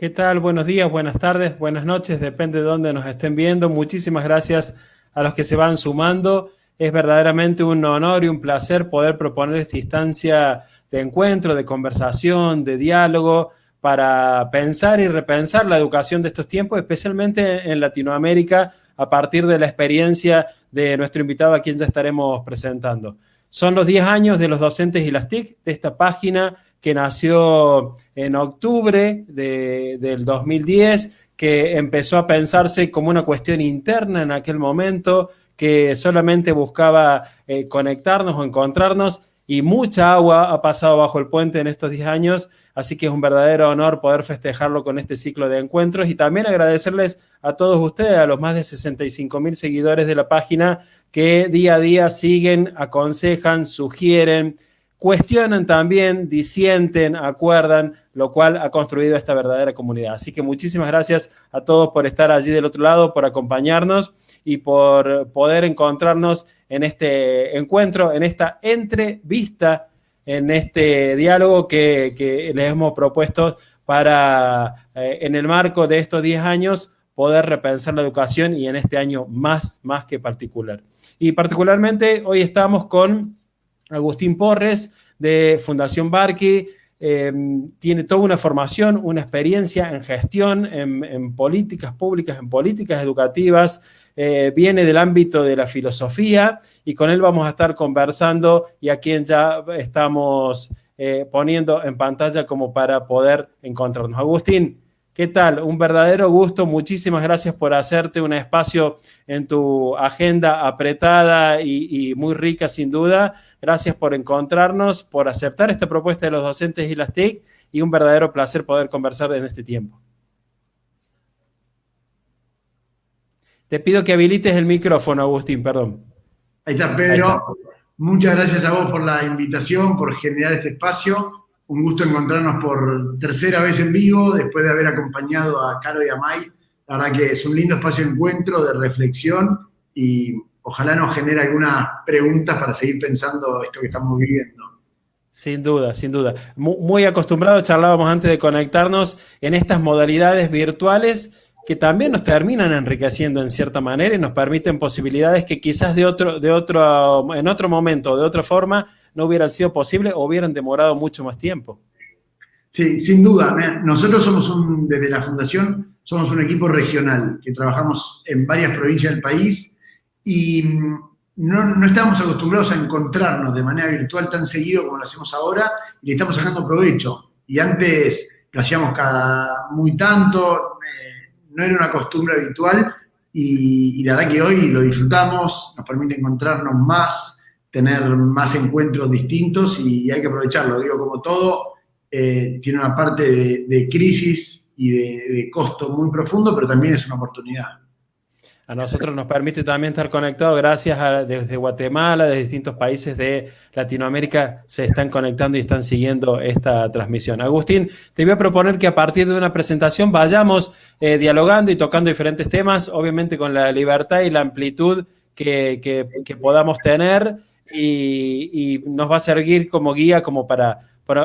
¿Qué tal? Buenos días, buenas tardes, buenas noches, depende de dónde nos estén viendo. Muchísimas gracias a los que se van sumando. Es verdaderamente un honor y un placer poder proponer esta instancia de encuentro, de conversación, de diálogo, para pensar y repensar la educación de estos tiempos, especialmente en Latinoamérica, a partir de la experiencia de nuestro invitado a quien ya estaremos presentando. Son los 10 años de los docentes y las TIC, de esta página que nació en octubre del 2010, que empezó a pensarse como una cuestión interna en aquel momento, que solamente buscaba conectarnos o encontrarnos, y mucha agua ha pasado bajo el puente en estos 10 años, así que es un verdadero honor poder festejarlo con este ciclo de encuentros y también agradecerles a todos ustedes, a los más de 65,000 seguidores de la página que día a día siguen, aconsejan, sugieren, cuestionan también, disienten, acuerdan, lo cual ha construido esta verdadera comunidad. Así que muchísimas gracias a todos por estar allí del otro lado, por acompañarnos y por poder encontrarnos en este encuentro, en esta entrevista, en este diálogo que les hemos propuesto para, en el marco de estos 10 años, poder repensar la educación y en este año más que particular. Y particularmente hoy estamos con Agustín Porres, de Fundación Barqui, tiene toda una formación, una experiencia en gestión, en políticas públicas, en políticas educativas, viene del ámbito de la filosofía y con él vamos a estar conversando y a quien ya estamos poniendo en pantalla como para poder encontrarnos. Agustín, ¿qué tal? Un verdadero gusto. Muchísimas gracias por hacerte un espacio en tu agenda apretada y muy rica, sin duda. Gracias por encontrarnos, por aceptar esta propuesta de los docentes y las TIC y un verdadero placer poder conversar en este tiempo. Te pido que habilites el micrófono, Agustín, perdón. Ahí está, Pedro. Ahí está. Muchas gracias a vos por la invitación, por generar este espacio. Un gusto encontrarnos por tercera vez en vivo, después de haber acompañado a Caro y a May. La verdad que es un lindo espacio de encuentro, de reflexión, y ojalá nos genere algunas preguntas para seguir pensando esto que estamos viviendo. Sin duda, sin duda. Muy acostumbrados, charlábamos antes de conectarnos en estas modalidades virtuales que también nos terminan enriqueciendo en cierta manera y nos permiten posibilidades que quizás en otro momento, de otra forma, no hubieran sido posibles o hubieran demorado mucho más tiempo. Sí, sin duda. Nosotros somos desde la Fundación, somos un equipo regional que trabajamos en varias provincias del país y no estamos acostumbrados a encontrarnos de manera virtual tan seguido como lo hacemos ahora y le estamos sacando provecho. Y antes lo hacíamos cada muy tanto, no era una costumbre habitual y la verdad que hoy lo disfrutamos, nos permite encontrarnos más, tener más encuentros distintos y hay que aprovecharlo. Digo, como todo, tiene una parte de crisis y de costo muy profundo, pero también es una oportunidad. A nosotros nos permite también estar conectados gracias desde Guatemala, de distintos países de Latinoamérica se están conectando y están siguiendo esta transmisión. Agustín, te voy a proponer que a partir de una presentación vayamos dialogando y tocando diferentes temas, obviamente con la libertad y la amplitud que podamos tener y nos va a servir como guía como para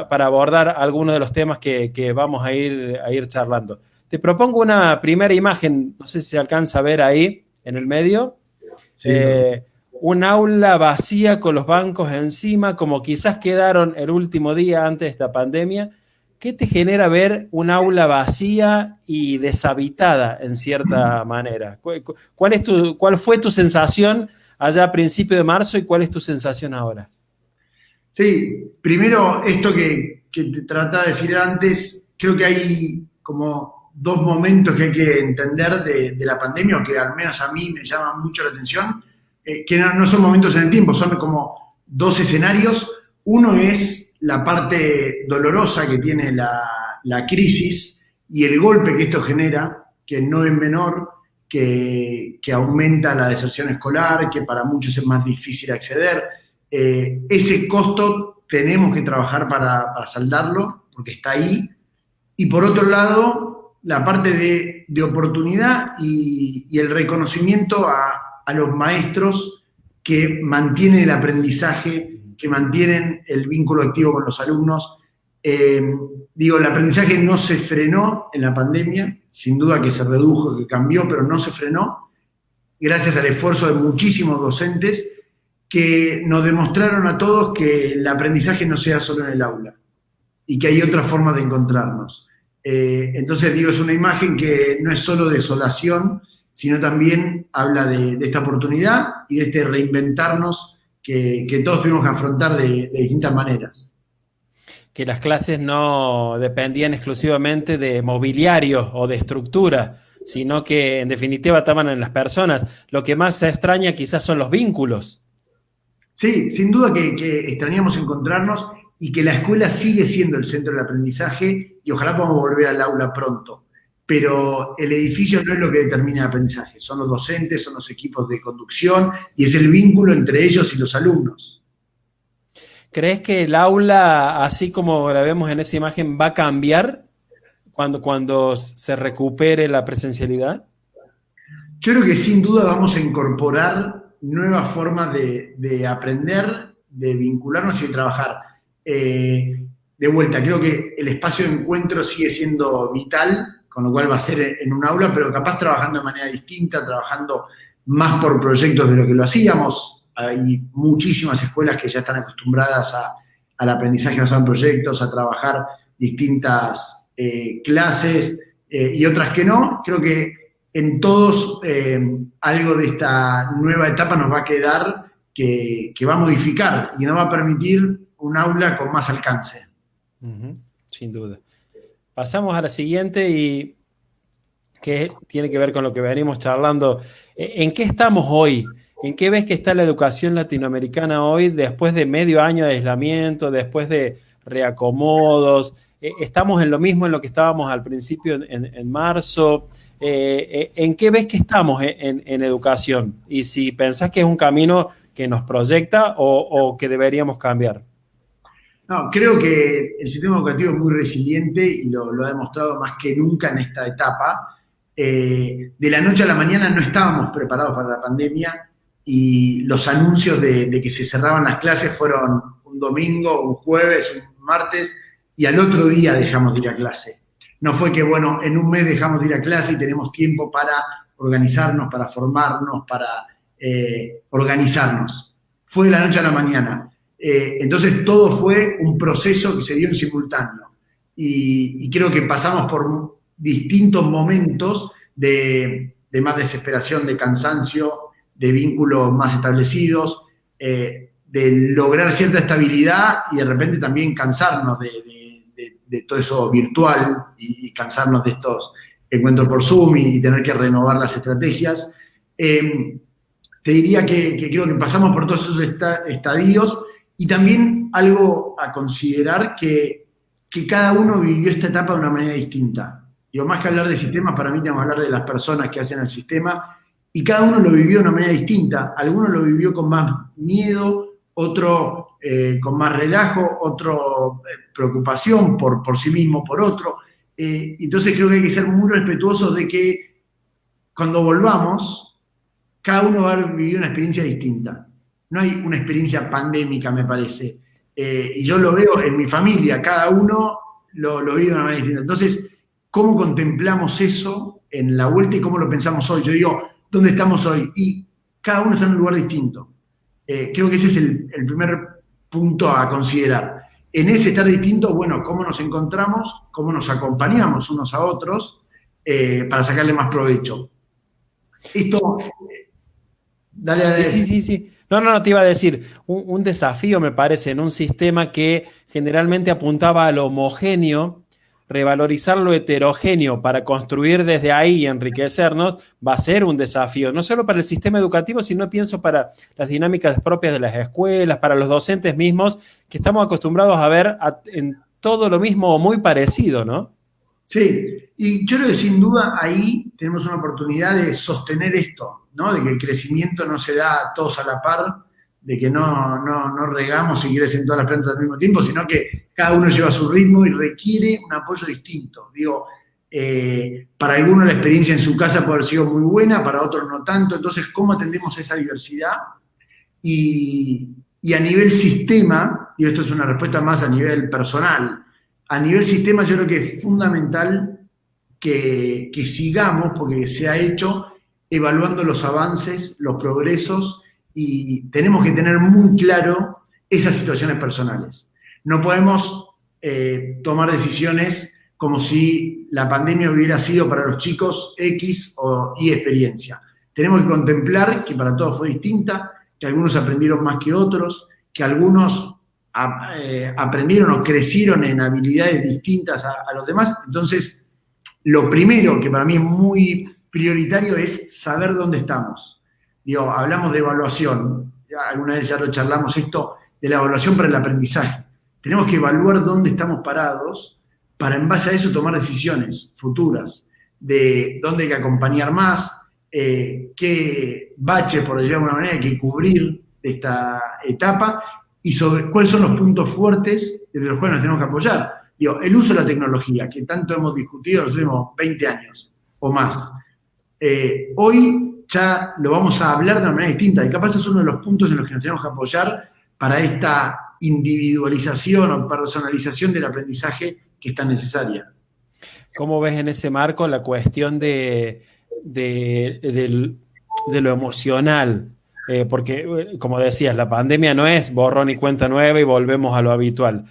abordar algunos de los temas que vamos a ir charlando. Te propongo una primera imagen, no sé si se alcanza a ver ahí, en el medio. Sí. Un aula vacía con los bancos encima, como quizás quedaron el último día antes de esta pandemia. ¿Qué te genera ver un aula vacía y deshabitada en cierta manera? ¿Cuál fue tu sensación allá a principios de marzo y cuál es tu sensación ahora? Sí, primero esto que te trataba de decir antes, creo que hay como dos momentos que hay que entender de la pandemia, o que al menos a mí me llaman mucho la atención, que no son momentos en el tiempo, son como dos escenarios. Uno es la parte dolorosa que tiene la crisis y el golpe que esto genera, que no es menor, que aumenta la deserción escolar, que para muchos es más difícil acceder. Ese costo tenemos que trabajar para saldarlo, porque está ahí. Y por otro lado, la parte de oportunidad y el reconocimiento a los maestros que mantienen el aprendizaje, que mantienen el vínculo activo con los alumnos. Eh, el aprendizaje no se frenó en la pandemia, sin duda que se redujo, que cambió, pero no se frenó, gracias al esfuerzo de muchísimos docentes que nos demostraron a todos que el aprendizaje no sea solo en el aula y que hay otras formas de encontrarnos. Entonces, es una imagen que no es solo desolación, sino también habla de esta oportunidad y de este reinventarnos que todos tuvimos que afrontar de distintas maneras. Que las clases no dependían exclusivamente de mobiliario o de estructura, sino que en definitiva estaban en las personas. Lo que más se extraña quizás son los vínculos. Sí, sin duda que extrañamos encontrarnos y que la escuela sigue siendo el centro del aprendizaje y ojalá podamos volver al aula pronto. Pero el edificio no es lo que determina el aprendizaje, son los docentes, son los equipos de conducción y es el vínculo entre ellos y los alumnos. ¿Crees que el aula, así como la vemos en esa imagen, va a cambiar cuando se recupere la presencialidad? Yo creo que sin duda vamos a incorporar nuevas formas de aprender, de vincularnos y de trabajar. De vuelta, creo que el espacio de encuentro sigue siendo vital, con lo cual va a ser en un aula, pero capaz trabajando de manera distinta, trabajando más por proyectos de lo que lo hacíamos. Hay muchísimas escuelas que ya están acostumbradas al aprendizaje basado en proyectos, a trabajar distintas clases y otras que no. Creo que en todos algo de esta nueva etapa nos va a quedar que va a modificar y nos va a permitir un aula con más alcance. Sin duda. Pasamos a la siguiente y que tiene que ver con lo que venimos charlando. ¿En qué estamos hoy? ¿En qué ves que está la educación latinoamericana hoy después de medio año de aislamiento, después de reacomodos? ¿Estamos en lo mismo en lo que estábamos al principio en marzo? ¿En qué ves que estamos en educación? Y si pensás que es un camino que nos proyecta o que deberíamos cambiar. No, creo que el sistema educativo es muy resiliente y lo ha demostrado más que nunca en esta etapa. De la noche a la mañana no estábamos preparados para la pandemia y los anuncios de que se cerraban las clases fueron un domingo, un jueves, un martes y al otro día dejamos de ir a clase. No fue que, en un mes dejamos de ir a clase y tenemos tiempo para organizarnos, para formarnos, para organizarnos. Fue de la noche a la mañana. Entonces todo fue un proceso que se dio en simultáneo y creo que pasamos por distintos momentos de más desesperación, de cansancio, de vínculos más establecidos, de lograr cierta estabilidad y de repente también cansarnos de todo eso virtual y cansarnos de estos encuentros por Zoom y tener que renovar las estrategias. Te diría que creo que pasamos por todos esos estadios y también algo a considerar que cada uno vivió esta etapa de una manera distinta. Más que hablar de sistemas, para mí tenemos que hablar de las personas que hacen el sistema y cada uno lo vivió de una manera distinta. Algunos lo vivió con más miedo, otro con más relajo, otro preocupación por sí mismo, por otro. Entonces creo que hay que ser muy respetuosos de que cuando volvamos, cada uno va a vivir una experiencia distinta. No hay una experiencia pandémica, me parece. Y yo lo veo en mi familia, cada uno lo vive de una manera distinta. Entonces, ¿cómo contemplamos eso en la vuelta y cómo lo pensamos hoy? Yo digo, ¿dónde estamos hoy? Y cada uno está en un lugar distinto. Creo que ese es el primer punto a considerar. En ese estar distinto, ¿cómo nos encontramos? ¿Cómo nos acompañamos unos a otros para sacarle más provecho? Esto... Dale. Sí. No, te iba a decir, un desafío me parece en un sistema que generalmente apuntaba a lo homogéneo, revalorizar lo heterogéneo para construir desde ahí y enriquecernos va a ser un desafío, no solo para el sistema educativo, sino pienso para las dinámicas propias de las escuelas, para los docentes mismos, que estamos acostumbrados a ver en todo lo mismo o muy parecido, ¿no? Sí, y yo creo que sin duda ahí tenemos una oportunidad de sostener esto, ¿no? De que el crecimiento no se da a todos a la par, de que no regamos y crecen todas las plantas al mismo tiempo, sino que cada uno lleva su ritmo y requiere un apoyo distinto. Para algunos la experiencia en su casa puede haber sido muy buena, para otros no tanto. Entonces, ¿cómo atendemos esa diversidad? Y a nivel sistema, y esto es una respuesta más a nivel personal, a nivel sistema yo creo que es fundamental que sigamos, porque se ha hecho, evaluando los avances, los progresos, y tenemos que tener muy claro esas situaciones personales. No podemos tomar decisiones como si la pandemia hubiera sido para los chicos X o Y experiencia. Tenemos que contemplar que para todos fue distinta, que algunos aprendieron más que otros, que algunos aprendieron o crecieron en habilidades distintas a los demás. Entonces, lo primero que para mí es muy prioritario es saber dónde estamos. Digo, hablamos de evaluación, alguna vez ya lo charlamos esto, de la evaluación para el aprendizaje. Tenemos que evaluar dónde estamos parados para en base a eso tomar decisiones futuras, de dónde hay que acompañar más, qué baches, por decirlo de alguna manera, hay que cubrir de esta etapa y sobre cuáles son los puntos fuertes desde los cuales nos tenemos que apoyar. Digo, el uso de la tecnología, que tanto hemos discutido los últimos 20 años o más. Hoy ya lo vamos a hablar de una manera distinta y capaz es uno de los puntos en los que nos tenemos que apoyar para esta individualización o personalización del aprendizaje que es tan necesaria. ¿Cómo ves en ese marco la cuestión de lo emocional? Porque, como decías, la pandemia no es borrón y cuenta nueva y volvemos a lo habitual.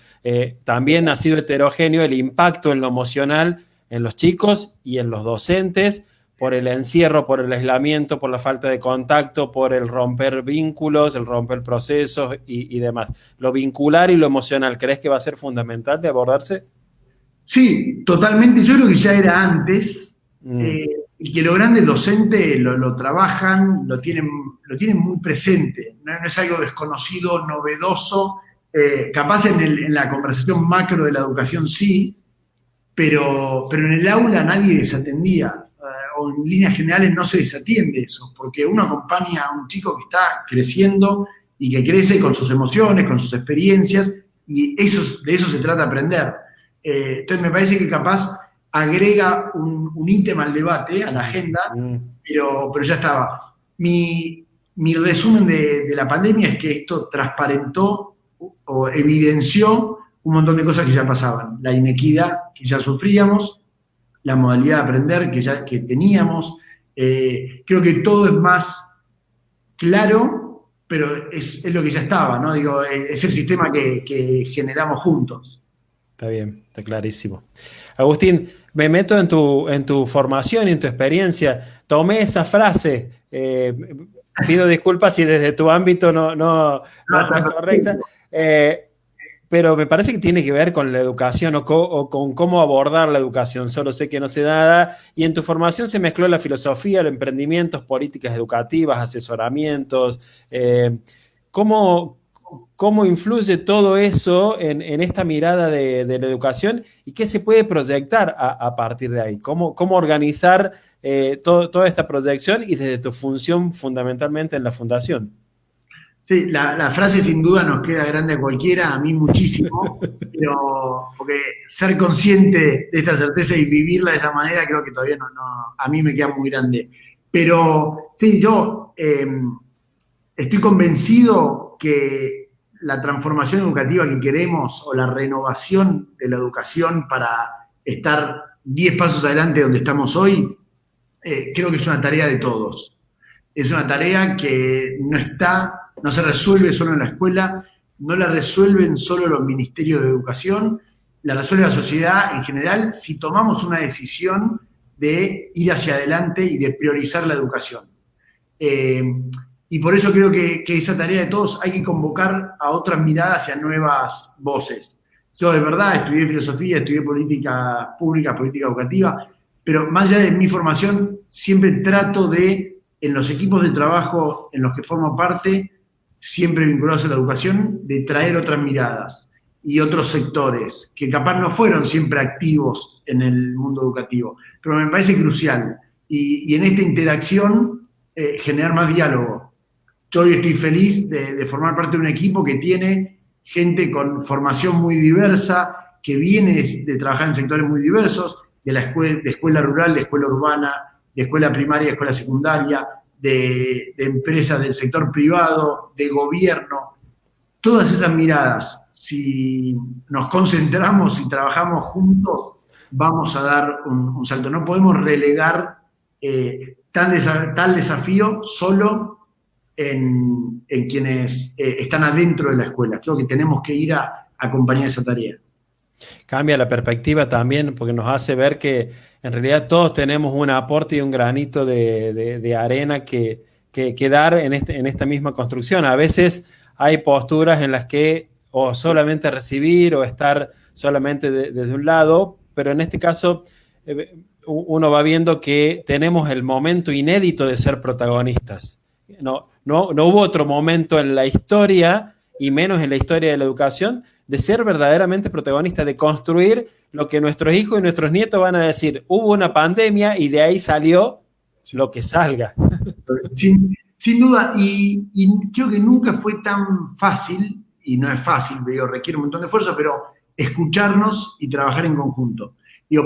También ha sido heterogéneo el impacto en lo emocional en los chicos y en los docentes por el encierro, por el aislamiento, por la falta de contacto, por el romper vínculos, el romper procesos y demás. Lo vincular y lo emocional, ¿crees que va a ser fundamental de abordarse? Sí, totalmente. Yo creo que ya era antes. Y que los grandes docentes lo trabajan, lo tienen muy presente, no es algo desconocido, novedoso, capaz en la conversación macro de la educación sí, pero en el aula nadie desatendía, o en líneas generales no se desatiende eso, porque uno acompaña a un chico que está creciendo y que crece con sus emociones, con sus experiencias, y de eso se trata de aprender. Entonces me parece que capaz agrega un ítem al debate, a la agenda, pero ya estaba. Mi resumen de la pandemia es que esto transparentó o evidenció un montón de cosas que ya pasaban. La inequidad que ya sufríamos, la modalidad de aprender que teníamos. Creo que todo es más claro, pero es lo que ya estaba, ¿no? Digo, es el sistema que generamos juntos. Está bien, está clarísimo. Agustín, me meto en tu formación y en tu experiencia. Tomé esa frase, pido disculpas si desde tu ámbito no es correcta, pero me parece que tiene que ver con la educación o con cómo abordar la educación. Solo sé que no sé nada. Y en tu formación se mezcló la filosofía, los emprendimientos, políticas educativas, asesoramientos. ¿Cómo influye todo eso en esta mirada de la educación y qué se puede proyectar a partir de ahí? ¿Cómo organizar toda esta proyección y desde tu función fundamentalmente en la fundación? Sí, la frase sin duda nos queda grande a cualquiera, a mí muchísimo, pero porque ser consciente de esta certeza y vivirla de esa manera creo que todavía no a mí me queda muy grande. Pero sí, yo estoy convencido que la transformación educativa que queremos o la renovación de la educación para estar 10 pasos adelante de donde estamos hoy, creo que es una tarea de todos. Es una tarea que no se resuelve solo en la escuela, no la resuelven solo los ministerios de educación, la resuelve la sociedad en general si tomamos una decisión de ir hacia adelante y de priorizar la educación. Y por eso creo que esa tarea de todos hay que convocar a otras miradas y a nuevas voces. Yo de verdad estudié filosofía, estudié política pública, política educativa, pero más allá de mi formación siempre trato de, en los equipos de trabajo en los que formo parte, siempre vinculados a la educación, de traer otras miradas y otros sectores que capaz no fueron siempre activos en el mundo educativo, pero me parece crucial. Y en esta interacción generar más diálogo. Yo hoy estoy feliz de formar parte de un equipo que tiene gente con formación muy diversa, que viene de trabajar en sectores muy diversos, de escuela rural, de escuela urbana, de escuela primaria, de escuela secundaria, de empresas del sector privado, de gobierno. Todas esas miradas si nos concentramos y trabajamos juntos, vamos a dar un salto. No podemos relegar tal desafío solo en quienes están adentro de la escuela. Creo que tenemos que ir a acompañar esa tarea. Cambia la perspectiva también porque nos hace ver que en realidad todos tenemos un aporte y un granito de arena que dar en esta misma construcción. A veces hay posturas en las que o solamente recibir o estar solamente desde un lado, pero en este caso uno va viendo que tenemos el momento inédito de ser protagonistas. No hubo otro momento en la historia, y menos en la historia de la educación, de ser verdaderamente protagonistas, de construir lo que nuestros hijos y nuestros nietos van a decir. Hubo una pandemia y de ahí salió lo que salga. Sin duda, y creo que nunca fue tan fácil, y no es fácil, requiere un montón de esfuerzo, pero escucharnos y trabajar en conjunto.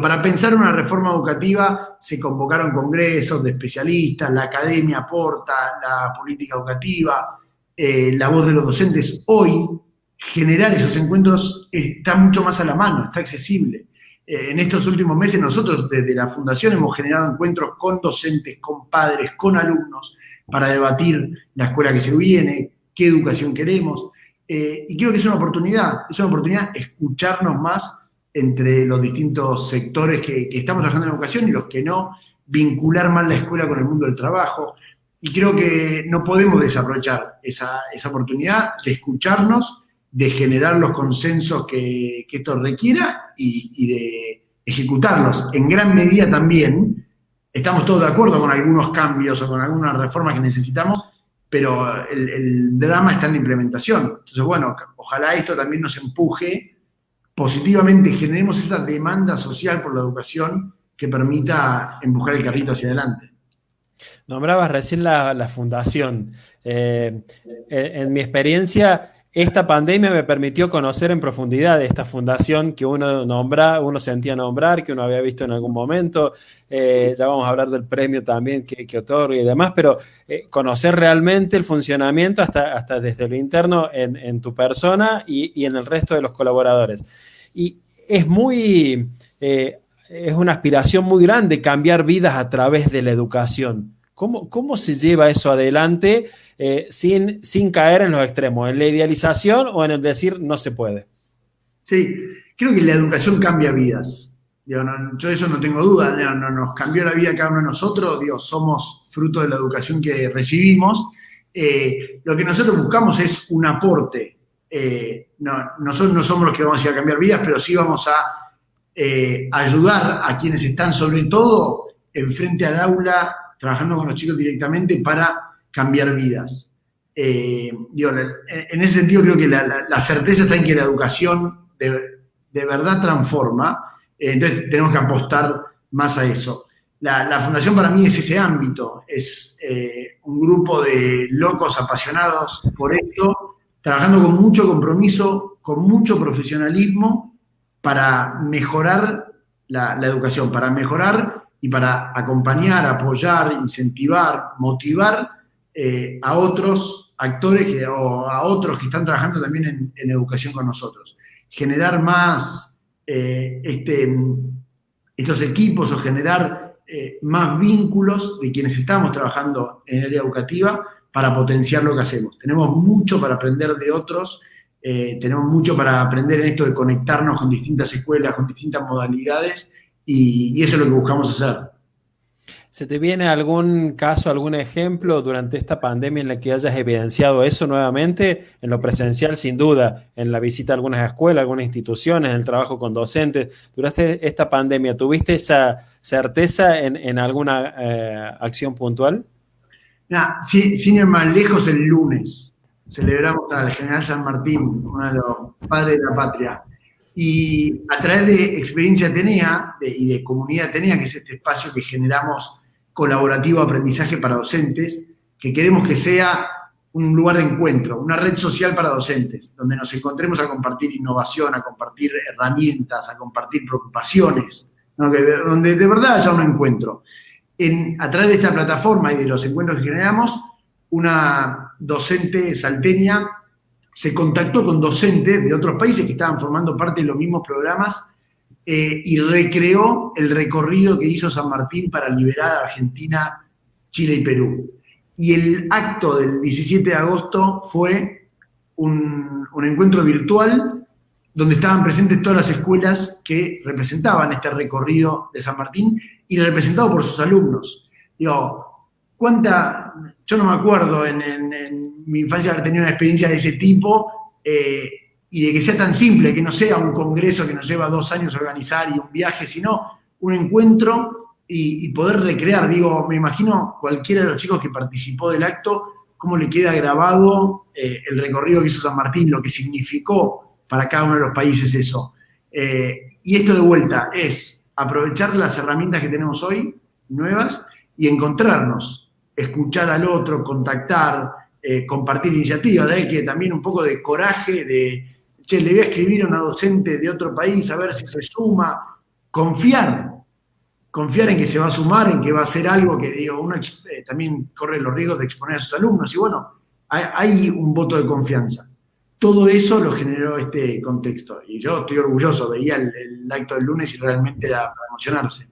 Para pensar una reforma educativa se convocaron congresos de especialistas, la academia aporta, la política educativa, la voz de los docentes. Hoy, generar esos encuentros está mucho más a la mano, está accesible. En estos últimos meses nosotros desde la Fundación hemos generado encuentros con docentes, con padres, con alumnos, para debatir la escuela que se viene, qué educación queremos. Y creo que es una oportunidad escucharnos más entre los distintos sectores que estamos trabajando en educación y los que no, vincular más la escuela con el mundo del trabajo. Y creo que no podemos desaprovechar esa oportunidad de escucharnos, de generar los consensos que esto requiera y de ejecutarlos. En gran medida también estamos todos de acuerdo con algunos cambios o con algunas reformas que necesitamos, pero el drama está en la implementación. Entonces, bueno, ojalá esto también nos empuje positivamente, generemos esa demanda social por la educación que permita empujar el carrito hacia adelante. Nombrabas recién la fundación. En mi experiencia, esta pandemia me permitió conocer en profundidad esta fundación que uno sentía nombrar, que uno había visto en algún momento. Ya vamos a hablar del premio también que otorga y demás, pero conocer realmente el funcionamiento hasta desde lo interno en tu persona y en el resto de los colaboradores. Y es es una aspiración muy grande cambiar vidas a través de la educación. ¿Cómo se lleva eso adelante sin caer en los extremos, en la idealización o en el decir no se puede? Sí, creo que la educación cambia vidas. Yo de eso no tengo duda, nos cambió la vida cada uno de nosotros, somos fruto de la educación que recibimos. Lo que nosotros buscamos es un aporte. Nosotros no somos los que vamos a ir a cambiar vidas, pero sí vamos a ayudar a quienes están sobre todo enfrente al aula, trabajando con los chicos directamente para cambiar vidas. En ese sentido creo que la certeza está en que la educación de verdad transforma, entonces tenemos que apostar más a eso. La fundación para mí es ese ámbito, es un grupo de locos apasionados por esto, trabajando con mucho compromiso, con mucho profesionalismo para mejorar la educación, para mejorar y para acompañar, apoyar, incentivar, motivar a otros actores o a otros que están trabajando también en educación con nosotros. Generar más estos equipos o generar más vínculos de quienes estamos trabajando en el área educativa para potenciar lo que hacemos. Tenemos mucho para aprender de otros, tenemos mucho para aprender en esto de conectarnos con distintas escuelas, con distintas modalidades, y eso es lo que buscamos hacer. ¿Se te viene algún caso, algún ejemplo durante esta pandemia en la que hayas evidenciado eso nuevamente? En lo presencial, sin duda, en la visita a algunas escuelas, algunas instituciones, en el trabajo con docentes. Durante esta pandemia, ¿tuviste esa certeza en alguna acción puntual? Sin ir más lejos, el lunes celebramos al general San Martín, uno de los padres de la patria. Y a través de Experiencia Atenea y de Comunidad Atenea, que es este espacio que generamos colaborativo de aprendizaje para docentes, que queremos que sea un lugar de encuentro, una red social para docentes, donde nos encontremos a compartir innovación, a compartir herramientas, a compartir preocupaciones, ¿no? Donde de verdad haya un encuentro. A través de esta plataforma y de los encuentros que generamos, una docente salteña se contactó con docentes de otros países que estaban formando parte de los mismos programas y recreó el recorrido que hizo San Martín para liberar a Argentina, Chile y Perú. Y el acto del 17 de agosto fue un encuentro virtual donde estaban presentes todas las escuelas que representaban este recorrido de San Martín y representado por sus alumnos. Digo, yo no me acuerdo en mi infancia haber tenido una experiencia de ese tipo y de que sea tan simple, que no sea un congreso que nos lleva 2 años organizar y un viaje, sino un encuentro y poder recrear. Digo, me imagino cualquiera de los chicos que participó del acto, cómo le queda grabado el recorrido que hizo San Martín, lo que significó para cada uno de los países eso. Y esto de vuelta es aprovechar las herramientas que tenemos hoy, nuevas, y encontrarnos, escuchar al otro, contactar, compartir iniciativas, de que también un poco de coraje, le voy a escribir a una docente de otro país a ver si se suma, confiar en que se va a sumar, en que va a hacer algo que, digo, uno también corre los riesgos de exponer a sus alumnos, y bueno, hay un voto de confianza. Todo eso lo generó este contexto, y yo estoy orgulloso, veía el acto del lunes y realmente era para emocionarse.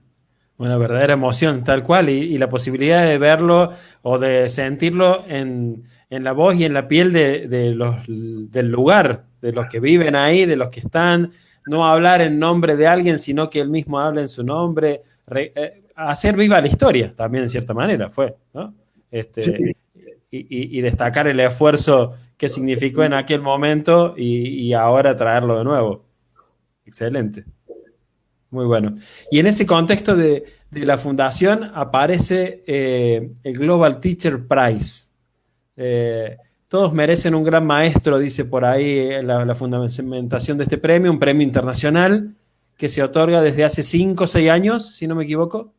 Una verdadera emoción, tal cual, y la posibilidad de verlo o de sentirlo en la voz y en la piel del lugar, de los que viven ahí, de los que están, no hablar en nombre de alguien, sino que él mismo habla en su nombre, hacer viva la historia también, en cierta manera, fue, ¿no? Sí. Y destacar el esfuerzo que significó en aquel momento y ahora traerlo de nuevo. Excelente. Muy bueno. Y en ese contexto de la fundación aparece el Global Teacher Prize. Todos merecen un gran maestro, dice por ahí la fundamentación de este premio, un premio internacional que se otorga desde hace 5 o 6 años, si no me equivoco,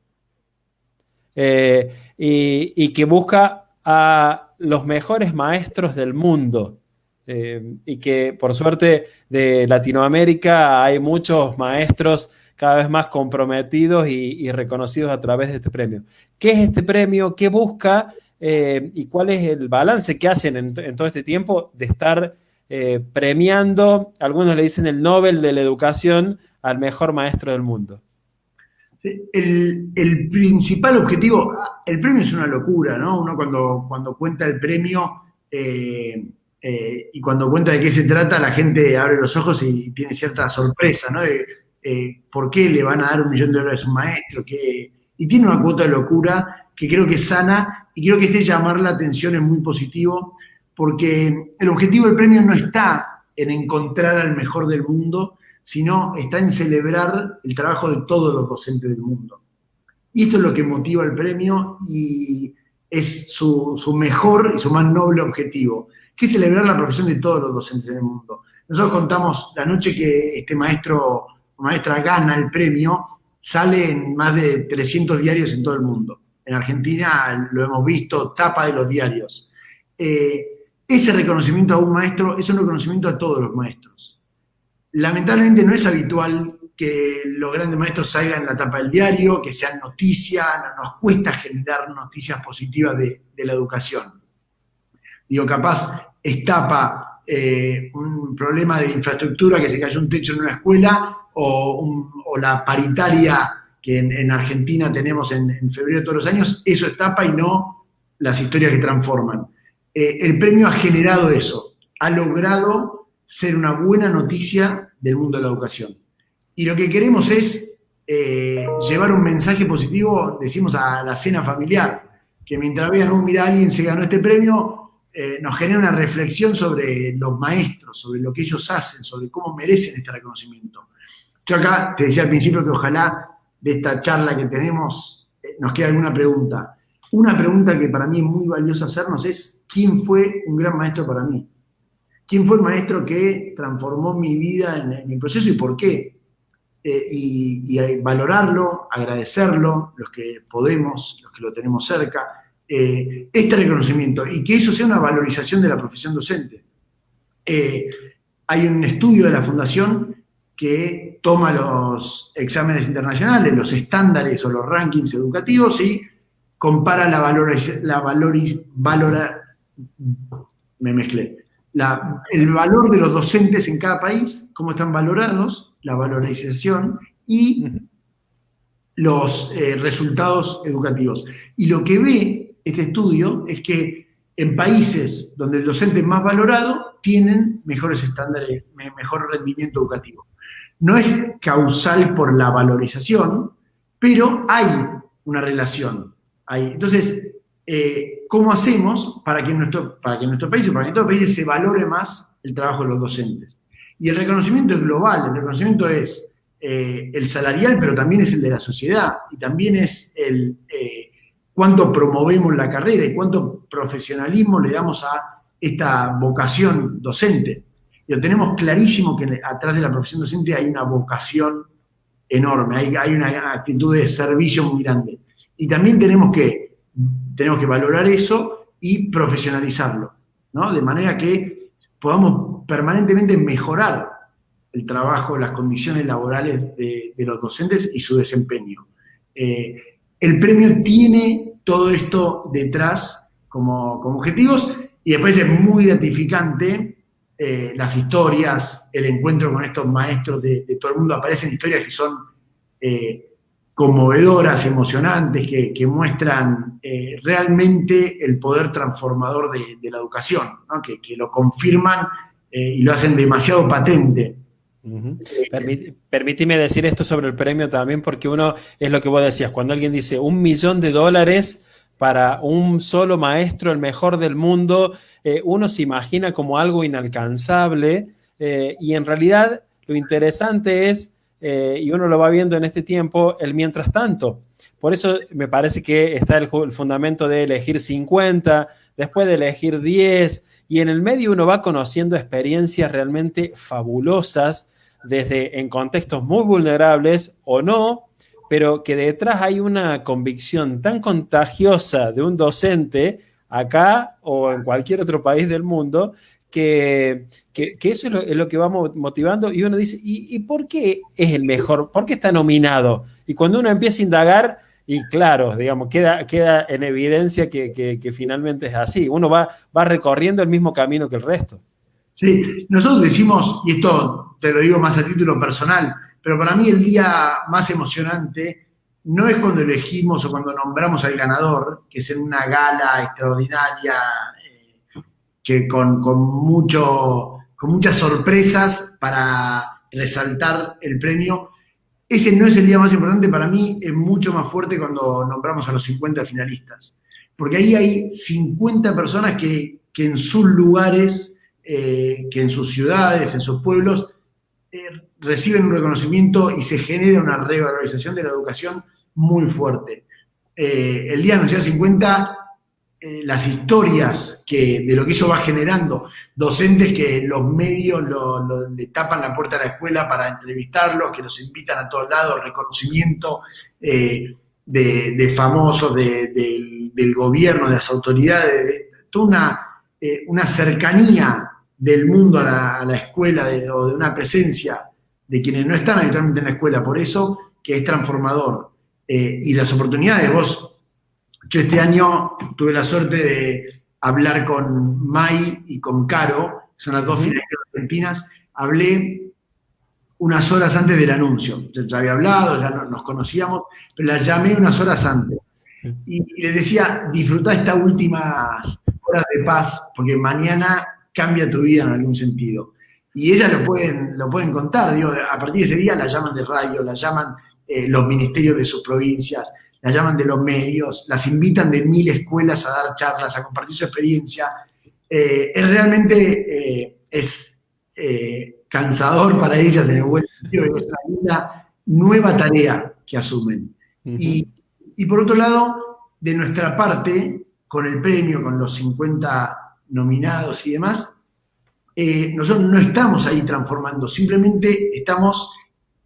y que busca a los mejores maestros del mundo. Y que por suerte de Latinoamérica hay muchos maestros cada vez más comprometidos y reconocidos a través de este premio. ¿Qué es este premio? ¿Qué busca? ¿Y cuál es el balance que hacen en todo este tiempo de estar premiando, algunos le dicen el Nobel de la Educación, al mejor maestro del mundo? Sí, el principal objetivo, el premio es una locura, ¿no? Uno cuando cuenta el premio y cuando cuenta de qué se trata, la gente abre los ojos y tiene cierta sorpresa, ¿no? ¿Por qué le van a dar $1 millón a un maestro? Y tiene una cuota de locura que creo que es sana y creo que este llamar la atención es muy positivo porque el objetivo del premio no está en encontrar al mejor del mundo, sino está en celebrar el trabajo de todos los docentes del mundo. Y esto es lo que motiva el premio y es su mejor y su más noble objetivo, que es celebrar la profesión de todos los docentes en el mundo. Nosotros contamos la noche que este maestro o maestra gana el premio, sale en más de 300 diarios en todo el mundo. En Argentina lo hemos visto, tapa de los diarios. Ese reconocimiento a un maestro es un reconocimiento a todos los maestros. Lamentablemente no es habitual que los grandes maestros salgan en la tapa del diario, que sean noticias, nos cuesta generar noticias positivas de la educación. Digo, capaz es tapa un problema de infraestructura, que se cayó un techo en una escuela, o la paritaria que en Argentina tenemos en febrero de todos los años, eso es tapa y no las historias que transforman. El premio ha generado eso, ha logrado ser una buena noticia del mundo de la educación. Y lo que queremos es llevar un mensaje positivo, decimos, a la cena familiar, que mientras vean, mira, alguien se ganó este premio, nos genera una reflexión sobre los maestros, sobre lo que ellos hacen, sobre cómo merecen este reconocimiento. Yo acá te decía al principio que ojalá de esta charla que tenemos nos quede alguna pregunta. Una pregunta que para mí es muy valiosa hacernos es, ¿quién fue un gran maestro para mí? ¿Quién fue el maestro que transformó mi vida en mi proceso y por qué? Y valorarlo, agradecerlo, los que podemos, los que lo tenemos cerca, este reconocimiento y que eso sea una valorización de la profesión docente. Hay un estudio de la Fundación que toma los exámenes internacionales, los estándares o los rankings educativos y compara el valor de los docentes en cada país, cómo están valorados, la valorización y los resultados educativos. Y lo que ve este estudio es que en países donde el docente es más valorado tienen mejores estándares, mejor rendimiento educativo. No es causal por la valorización, pero hay una relación ahí. Entonces, ¿cómo hacemos para que en nuestro país o para que en todos los países se valore más el trabajo de los docentes? Y el reconocimiento es global, el reconocimiento es el salarial, pero también es el de la sociedad, y también es el cuánto promovemos la carrera y cuánto profesionalismo le damos a esta vocación docente. Lo tenemos clarísimo que atrás de la profesión docente hay una vocación enorme, hay una actitud de servicio muy grande. Y también tenemos que valorar eso y profesionalizarlo, ¿no? De manera que podamos permanentemente mejorar el trabajo, las condiciones laborales de los docentes y su desempeño. El premio tiene todo esto detrás como objetivos, y después es muy gratificante las historias, el encuentro con estos maestros de todo el mundo. Aparecen historias que son conmovedoras, emocionantes, que muestran realmente el poder transformador de la educación, ¿no? Que lo confirman y lo hacen demasiado patente. Uh-huh. Permíteme decir esto sobre el premio también, porque uno, es lo que vos decías, cuando alguien dice $1.000.000 para un solo maestro, el mejor del mundo, uno se imagina como algo inalcanzable, y en realidad lo interesante es, y uno lo va viendo en este tiempo, el mientras tanto. Por eso me parece que está el fundamento de elegir 50, después de elegir 10, y en el medio uno va conociendo experiencias realmente fabulosas, desde en contextos muy vulnerables o no, pero que detrás hay una convicción tan contagiosa de un docente acá o en cualquier otro país del mundo, que eso es lo que va motivando, y uno dice, ¿y por qué es el mejor? ¿Por qué está nominado? Y cuando uno empieza a indagar, y claro, digamos, queda en evidencia que finalmente es así. Uno va recorriendo el mismo camino que el resto. Sí, nosotros decimos, y esto te lo digo más a título personal, pero para mí el día más emocionante no es cuando elegimos o cuando nombramos al ganador, que es en una gala extraordinaria, que con muchas sorpresas para resaltar el premio. Ese no es el día más importante. Para mí es mucho más fuerte cuando nombramos a los 50 finalistas, porque ahí hay 50 personas que en sus lugares, que en sus ciudades, en sus pueblos, reciben un reconocimiento y se genera una revalorización de la educación muy fuerte. El día de anunciar 50, las historias de lo que eso va generando, docentes que los medios le tapan la puerta a la escuela para entrevistarlos, que los invitan a todos lados, reconocimiento de famosos, del gobierno, de las autoridades, toda una cercanía del mundo a la escuela, o de una presencia de quienes no están habitualmente en la escuela, por eso que es transformador. Y las oportunidades, yo este año tuve la suerte de hablar con Mai y con Caro, que son las dos finalistas argentinas. Hablé unas horas antes del anuncio. Yo ya había hablado, ya nos conocíamos, pero las llamé unas horas antes. Y les decía, disfrutá estas últimas horas de paz, porque mañana cambia tu vida en algún sentido. Y ellas lo pueden contar. Digo, a partir de ese día la llaman de radio, la llaman los ministerios de sus provincias, la llaman de los medios, las invitan de 1000 escuelas a dar charlas, a compartir su experiencia. Es realmente cansador para ellas en el buen sentido, es una nueva tarea que asumen. Uh-huh. Y por otro lado, de nuestra parte, con el premio, con los 50 nominados y demás, nosotros no estamos ahí transformando, simplemente estamos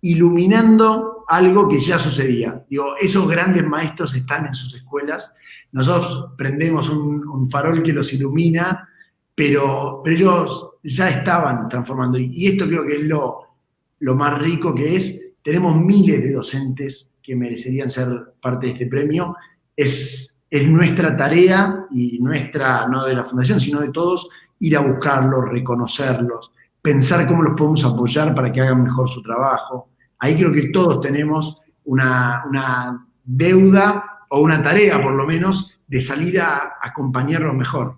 iluminando algo que ya sucedía. Digo, esos grandes maestros están en sus escuelas, nosotros prendemos un farol que los ilumina, pero ellos ya estaban transformando. Y esto creo que es lo más rico que es. Tenemos miles de docentes que merecerían ser parte de este premio. Es nuestra tarea, y nuestra, no de la Fundación, sino de todos, ir a buscarlos, reconocerlos, pensar cómo los podemos apoyar para que hagan mejor su trabajo. Ahí creo que todos tenemos una deuda o una tarea, por lo menos, de salir a acompañarlos mejor.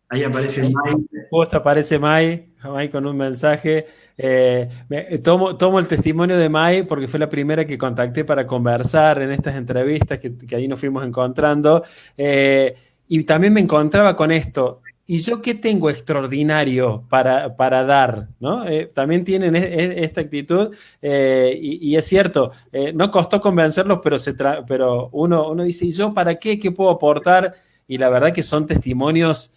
Ahí aparece Mai. Justo aparece Mai con un mensaje. Tomo el testimonio de Mai porque fue la primera que contacté para conversar en estas entrevistas que ahí nos fuimos encontrando. Y también me encontraba con esto. ¿Y yo qué tengo extraordinario para dar? ¿No? También tienen esta actitud y es cierto, no costó convencerlos, pero uno dice, ¿y yo para qué? ¿Qué puedo aportar? Y la verdad que son testimonios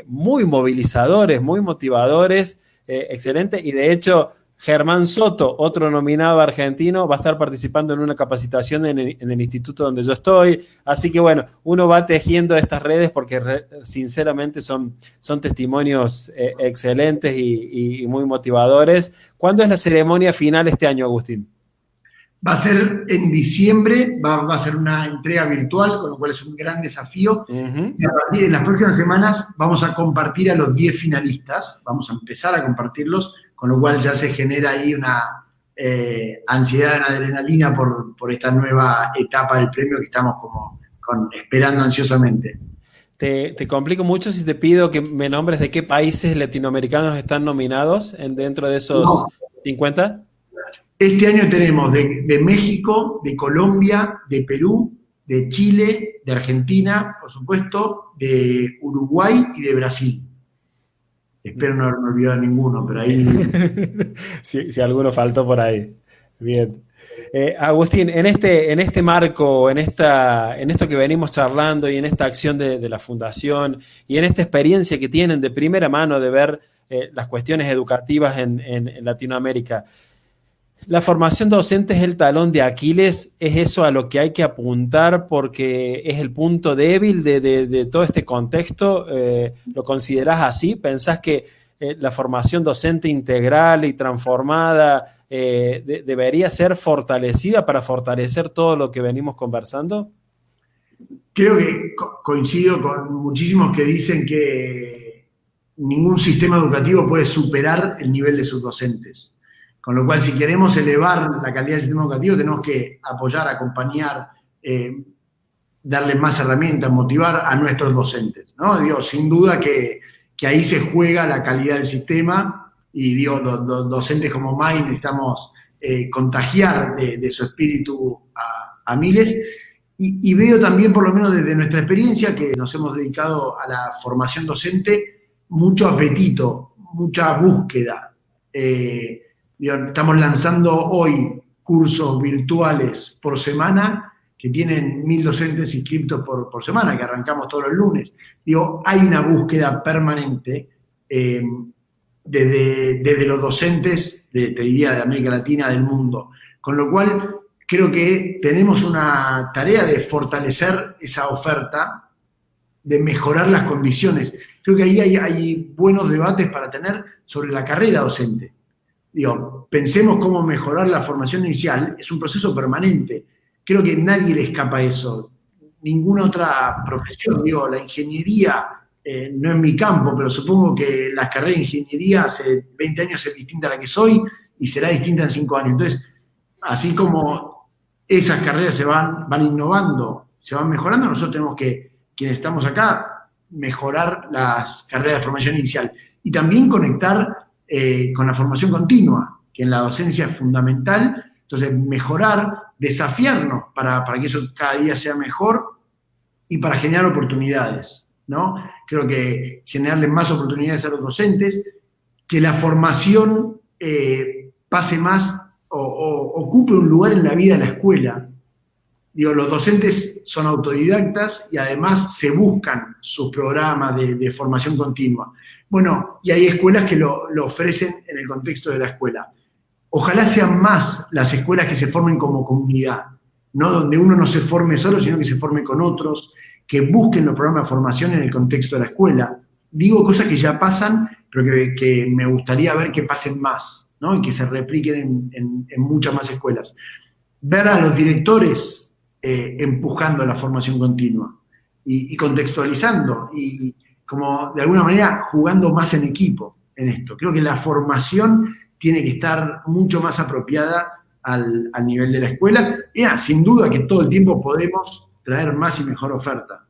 muy movilizadores, muy motivadores, excelente. Y de hecho, Germán Soto, otro nominado argentino, va a estar participando en una capacitación en el instituto donde yo estoy. Así que bueno, uno va tejiendo estas redes porque sinceramente son testimonios excelentes y muy motivadores. ¿Cuándo es la ceremonia final este año, Agustín? Va a ser en diciembre, va a ser una entrega virtual, con lo cual es un gran desafío. Uh-huh. Y a partir de las próximas semanas vamos a compartir a los 10 finalistas, vamos a empezar a compartirlos, con lo cual ya se genera ahí una ansiedad, una adrenalina por esta nueva etapa del premio que estamos esperando ansiosamente. Te complico mucho si te pido que me nombres de qué países latinoamericanos están nominados dentro de esos 50. Este año tenemos de México, de Colombia, de Perú, de Chile, de Argentina, por supuesto, de Uruguay y de Brasil. Espero no haberme olvidado ninguno, pero ahí... si alguno faltó por ahí. Bien. Agustín, en este marco, en esto que venimos charlando y en esta acción de la Fundación y en esta experiencia que tienen de primera mano de ver las cuestiones educativas en Latinoamérica, ¿la formación docente es el talón de Aquiles? ¿Es eso a lo que hay que apuntar porque es el punto débil de todo este contexto? ¿Lo considerás así? ¿Pensás que la formación docente integral y transformada debería ser fortalecida para fortalecer todo lo que venimos conversando? Creo que coincido con muchísimos que dicen que ningún sistema educativo puede superar el nivel de sus docentes. Con lo cual, si queremos elevar la calidad del sistema educativo, tenemos que apoyar, acompañar, darle más herramientas, motivar a nuestros docentes, ¿no? Digo, sin duda que ahí se juega la calidad del sistema y digo, docentes como Mai necesitamos contagiar de su espíritu a miles. Y veo también, por lo menos desde nuestra experiencia, que nos hemos dedicado a la formación docente, mucho apetito, mucha búsqueda. Estamos lanzando hoy cursos virtuales por semana que tienen 1.000 docentes inscritos por semana, que arrancamos todos los lunes. Hay una búsqueda permanente desde los docentes, te diría, de América Latina, del mundo. Con lo cual, creo que tenemos una tarea de fortalecer esa oferta, de mejorar las condiciones. Creo que ahí hay buenos debates para tener sobre la carrera docente. Pensemos cómo mejorar la formación inicial, es un proceso permanente. Creo que nadie le escapa a eso. Ninguna otra profesión, la ingeniería no es mi campo, pero supongo que la carrera de ingeniería hace 20 años es distinta a la que soy y será distinta en 5 años. Entonces, así como esas carreras se van innovando, se van mejorando, nosotros tenemos que, quienes estamos acá, mejorar las carreras de formación inicial y también conectar con la formación continua, que en la docencia es fundamental. Entonces, mejorar, desafiarnos para que eso cada día sea mejor y para generar oportunidades, ¿no? Creo que generarle más oportunidades a los docentes, que la formación pase más o ocupe un lugar en la vida de la escuela. Los docentes son autodidactas y además se buscan sus programas de formación continua. Bueno, y hay escuelas que lo ofrecen en el contexto de la escuela. Ojalá sean más las escuelas que se formen como comunidad, no donde uno no se forme solo, sino que se forme con otros, que busquen los programas de formación en el contexto de la escuela. Digo cosas que ya pasan, pero que me gustaría ver que pasen más, ¿no? Y que se repliquen en muchas más escuelas. Ver a los directores empujando la formación continua y contextualizando y como de alguna manera jugando más en equipo en esto. Creo que la formación tiene que estar mucho más apropiada al nivel de la escuela. Y sin duda que todo el tiempo podemos traer más y mejor oferta.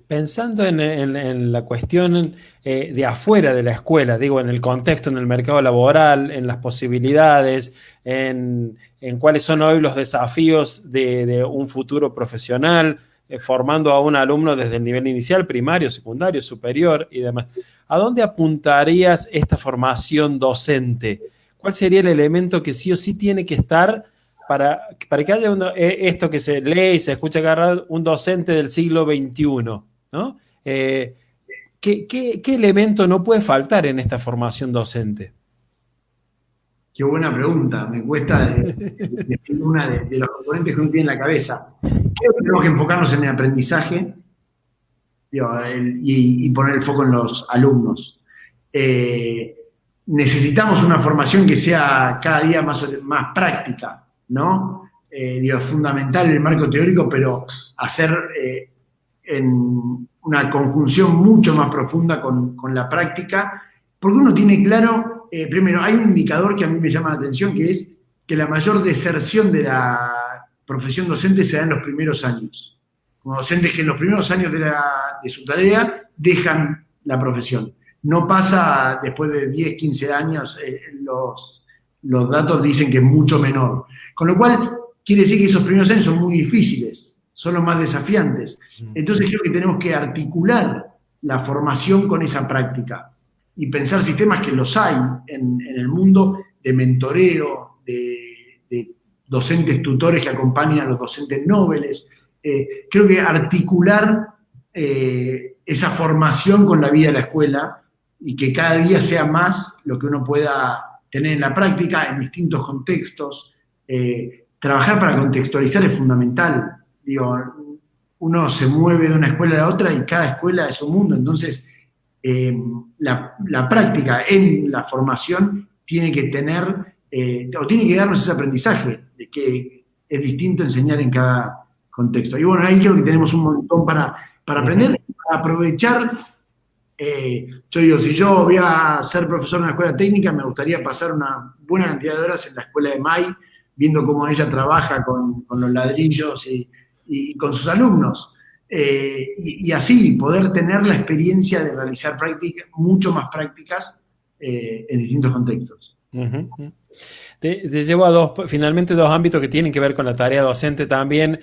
Pensando en la cuestión de afuera de la escuela, digo, en el contexto, en el mercado laboral, en las posibilidades, en cuáles son hoy los desafíos de un futuro profesional, formando a un alumno desde el nivel inicial, primario, secundario, superior y demás. ¿A dónde apuntarías esta formación docente? ¿Cuál sería el elemento que sí o sí tiene que estar para que haya esto que se lee y se escucha agarrar un docente del siglo XXI? ¿No? ¿Qué elemento no puede faltar en esta formación docente? Qué buena pregunta. Me cuesta decir una de los componentes que uno tiene en la cabeza. Creo que tenemos que enfocarnos en el aprendizaje y poner el foco en los alumnos. Necesitamos una formación que sea cada día más práctica, ¿no? Es fundamental el marco teórico, pero hacer en una conjunción mucho más profunda con la práctica, porque uno tiene claro, primero, hay un indicador que a mí me llama la atención, que es que la mayor deserción de la profesión docente se da en los primeros años. Como docentes que en los primeros años de su tarea dejan la profesión. No pasa después de 10, 15 años, los datos dicen que es mucho menor. Con lo cual, quiere decir que esos primeros años son muy difíciles, son los más desafiantes. Entonces creo que tenemos que articular la formación con esa práctica y pensar sistemas que los hay en el mundo de mentoreo, de docentes tutores que acompañan a los docentes nobles. Creo que articular esa formación con la vida de la escuela y que cada día sea más lo que uno pueda tener en la práctica en distintos contextos. Trabajar para contextualizar es fundamental. Digo, uno se mueve de una escuela a la otra y cada escuela es un mundo. Entonces, la práctica en la formación tiene que tener, o tiene que darnos ese aprendizaje de que es distinto enseñar en cada contexto. Y bueno, ahí creo que tenemos un montón para aprender, para aprovechar. Yo digo, si yo voy a ser profesor en una escuela técnica, me gustaría pasar una buena cantidad de horas en la escuela de May, viendo cómo ella trabaja con los ladrillos y con sus alumnos. Y así poder tener la experiencia de realizar prácticas, mucho más prácticas en distintos contextos. Te llevo a finalmente dos ámbitos que tienen que ver con la tarea docente también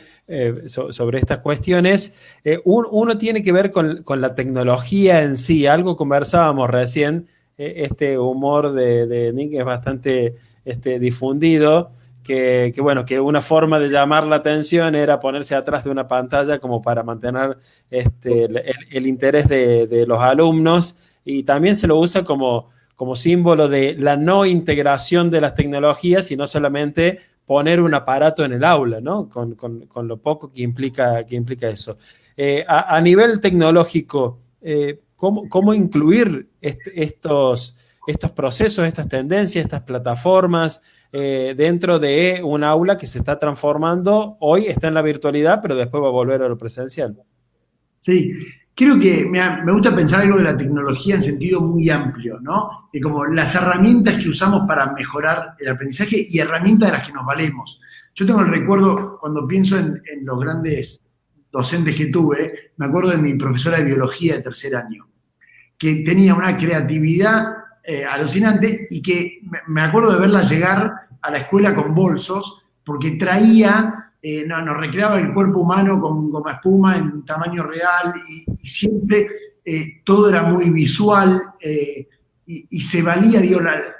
sobre estas cuestiones. Uno tiene que ver con la tecnología en sí. Algo conversábamos recién, este humor de Nick es bastante difundido. Que una forma de llamar la atención era ponerse atrás de una pantalla como para mantener el interés de los alumnos, y también se lo usa como símbolo de la no integración de las tecnologías, sino solamente poner un aparato en el aula, ¿no? Con lo poco que implica eso. A nivel tecnológico, ¿cómo incluir estos procesos, estas tendencias, estas plataformas dentro de un aula que se está transformando? Hoy está en la virtualidad, pero después va a volver a lo presencial. Sí, creo que me gusta pensar algo de la tecnología en sentido muy amplio, ¿no? De como las herramientas que usamos para mejorar el aprendizaje y herramientas de las que nos valemos. Yo tengo el recuerdo, cuando pienso en los grandes docentes que tuve, me acuerdo de mi profesora de biología de tercer año, que tenía una creatividad alucinante, y que me acuerdo de verla llegar a la escuela con bolsos, porque traía, nos recreaba el cuerpo humano con goma espuma en tamaño real, y siempre todo era muy visual, y se valía,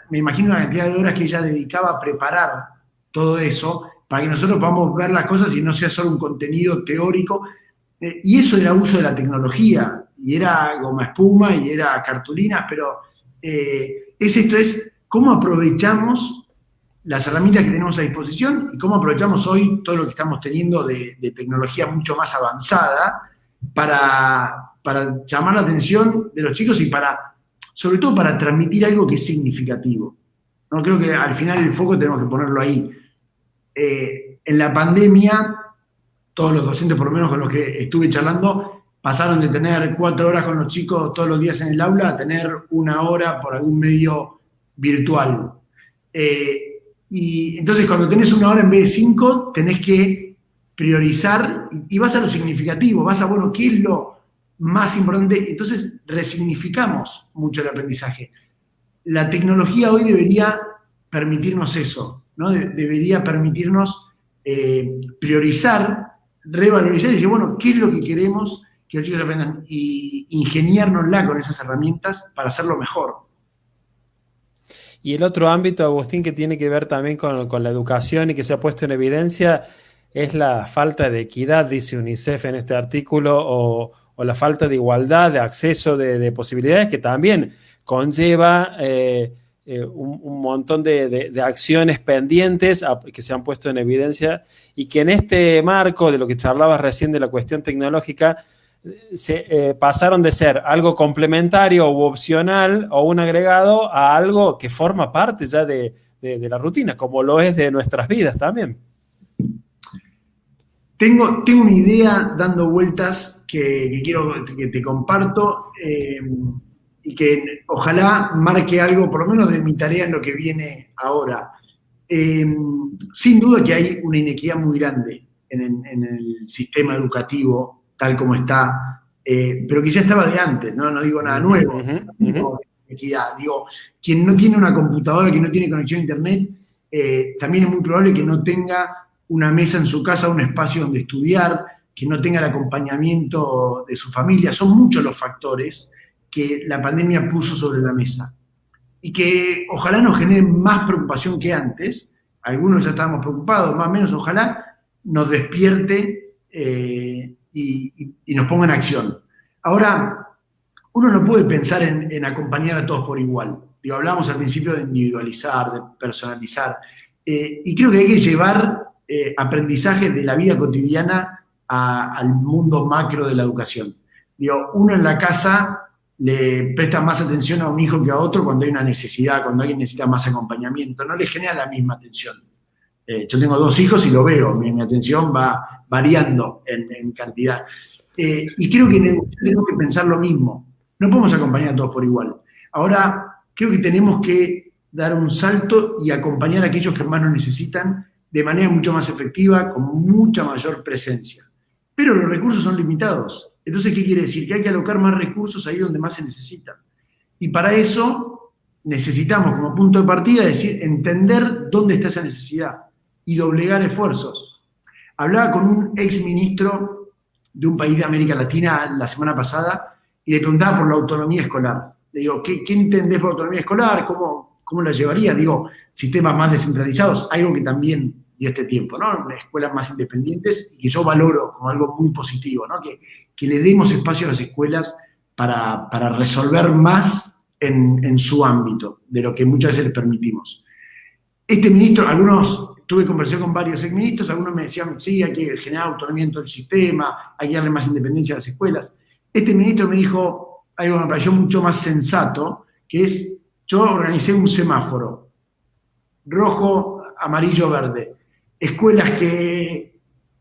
me imagino la cantidad de horas que ella dedicaba a preparar todo eso, para que nosotros podamos ver las cosas y no sea solo un contenido teórico, y eso era uso de la tecnología, y era goma espuma, y era cartulinas, pero es cómo aprovechamos las herramientas que tenemos a disposición y cómo aprovechamos hoy todo lo que estamos teniendo de tecnología mucho más avanzada para llamar la atención de los chicos y sobre todo para transmitir algo que es significativo. No creo que al final el foco tenemos que ponerlo ahí. En la pandemia, todos los docentes, por lo menos con los que estuve charlando, pasaron de tener 4 horas con los chicos todos los días en el aula a tener 1 hora por algún medio virtual. Y entonces cuando tenés 1 hora en vez de 5, tenés que priorizar y vas a lo significativo, vas a, bueno, ¿qué es lo más importante? Entonces resignificamos mucho el aprendizaje. La tecnología hoy debería permitirnos eso, ¿no? Debería permitirnos priorizar, revalorizar y decir, bueno, ¿qué es lo que queremos que los chicos aprendan? Y ingeniárnosla con esas herramientas para hacerlo mejor. Y el otro ámbito, Agustín, que tiene que ver también con la educación y que se ha puesto en evidencia es la falta de equidad, dice UNICEF en este artículo, o la falta de igualdad, de acceso, de posibilidades, que también conlleva un montón de acciones pendientes que se han puesto en evidencia y que en este marco de lo que charlabas recién de la cuestión tecnológica, pasaron de ser algo complementario u opcional o un agregado a algo que forma parte ya de la rutina, como lo es de nuestras vidas también. Tengo una idea dando vueltas que quiero que te comparto y que ojalá marque algo, por lo menos de mi tarea en lo que viene ahora. Sin duda que hay una inequidad muy grande en el sistema educativo, tal como está, pero que ya estaba de antes, no digo nada nuevo. Equidad. Digo, quien no tiene una computadora, quien no tiene conexión a internet, también es muy probable que no tenga una mesa en su casa, un espacio donde estudiar, que no tenga el acompañamiento de su familia. Son muchos los factores que la pandemia puso sobre la mesa y que ojalá nos generen más preocupación que antes. Algunos ya estábamos preocupados, más o menos, ojalá nos despierte y nos ponga en acción. Ahora, uno no puede pensar en acompañar a todos por igual. Digo, hablamos al principio de individualizar, de personalizar, y creo que hay que llevar aprendizaje de la vida cotidiana al mundo macro de la educación. Digo, uno en la casa le presta más atención a un hijo que a otro cuando hay una necesidad, cuando alguien necesita más acompañamiento, no le genera la misma atención. Yo tengo 2 hijos y lo veo, mi atención va variando en cantidad. Y creo que tenemos que pensar lo mismo. No podemos acompañar a todos por igual. Ahora, creo que tenemos que dar un salto y acompañar a aquellos que más nos necesitan de manera mucho más efectiva, con mucha mayor presencia. Pero los recursos son limitados. Entonces, ¿qué quiere decir? Que hay que alocar más recursos ahí donde más se necesitan. Y para eso necesitamos, como punto de partida, decir, entender dónde está esa necesidad y doblegar esfuerzos. Hablaba con un exministro de un país de América Latina la semana pasada y le preguntaba por la autonomía escolar. Le digo, ¿qué entendés por autonomía escolar? ¿Cómo la llevaría? Digo, sistemas más descentralizados, algo que también dio este tiempo, ¿no? Escuelas más independientes y que yo valoro como algo muy positivo, ¿no? Que le demos espacio a las escuelas para resolver más en su ámbito, de lo que muchas veces les permitimos. Este ministro, tuve conversación con varios exministros, algunos me decían, sí, hay que generar autonomía en todo el sistema, hay que darle más independencia a las escuelas. Este ministro me dijo algo que me pareció mucho más sensato, que es, yo organicé un semáforo, rojo, amarillo, verde. Escuelas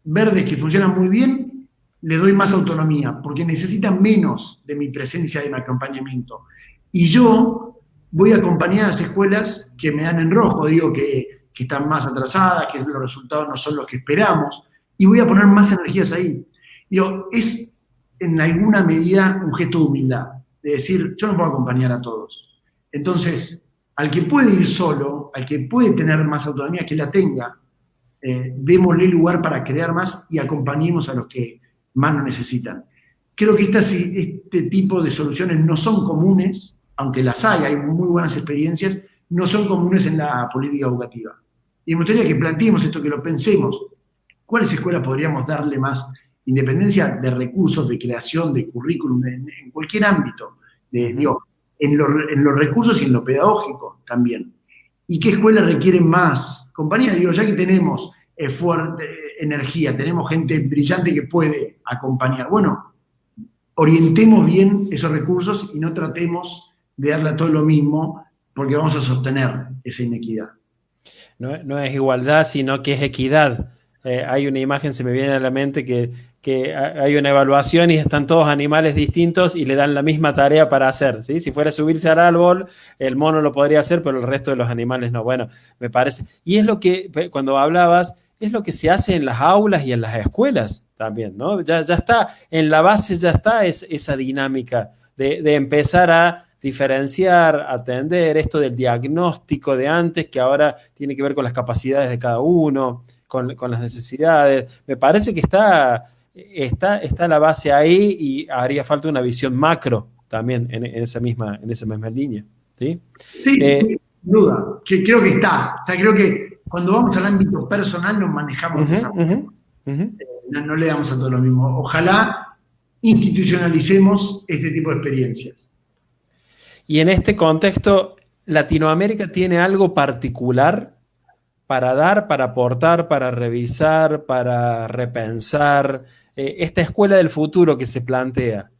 verdes que funcionan muy bien, le doy más autonomía, porque necesitan menos de mi presencia, de mi acompañamiento. Y yo voy a acompañar a las escuelas que me dan en rojo, digo que están más atrasadas, que los resultados no son los que esperamos, y voy a poner más energías ahí. Digo, es en alguna medida un gesto de humildad, de decir, yo no puedo acompañar a todos. Entonces, al que puede ir solo, al que puede tener más autonomía, que la tenga, démosle lugar para crear más y acompañemos a los que más lo necesitan. Creo que este tipo de soluciones no son comunes, aunque las hay muy buenas experiencias, no son comunes en la política educativa. Y me gustaría que planteemos esto, que lo pensemos. ¿Cuáles escuelas podríamos darle más independencia de recursos, de creación, de currículum, en cualquier ámbito? En los recursos y en lo pedagógico también. ¿Y qué escuelas requieren más compañía? Ya que tenemos energía, tenemos gente brillante que puede acompañar. Bueno, orientemos bien esos recursos y no tratemos de darle a todo lo mismo, porque vamos a sostener esa inequidad. No es igualdad, sino que es equidad. hay una imagen, se me viene a la mente, que hay una evaluación y están todos animales distintos y le dan la misma tarea para hacer, ¿sí? Si fuera a subirse al árbol, el mono lo podría hacer, pero el resto de los animales no. Bueno, me parece. Y es lo que, cuando hablabas, es lo que se hace en las aulas y en las escuelas también, ¿no? Ya está, en la base ya está esa dinámica de empezar a diferenciar, atender esto del diagnóstico de antes, que ahora tiene que ver con las capacidades de cada uno, con las necesidades. Me parece que está la base ahí y haría falta una visión macro también en esa misma línea. ¿Sí? Sí, sin duda. Creo que está. O sea, creo que cuando vamos al ámbito personal nos manejamos de esa forma. No le damos a todo lo mismo. Ojalá institucionalicemos este tipo de experiencias. Y en este contexto, ¿Latinoamérica tiene algo particular para dar, para aportar, para revisar, para repensar? Esta escuela del futuro que se plantea.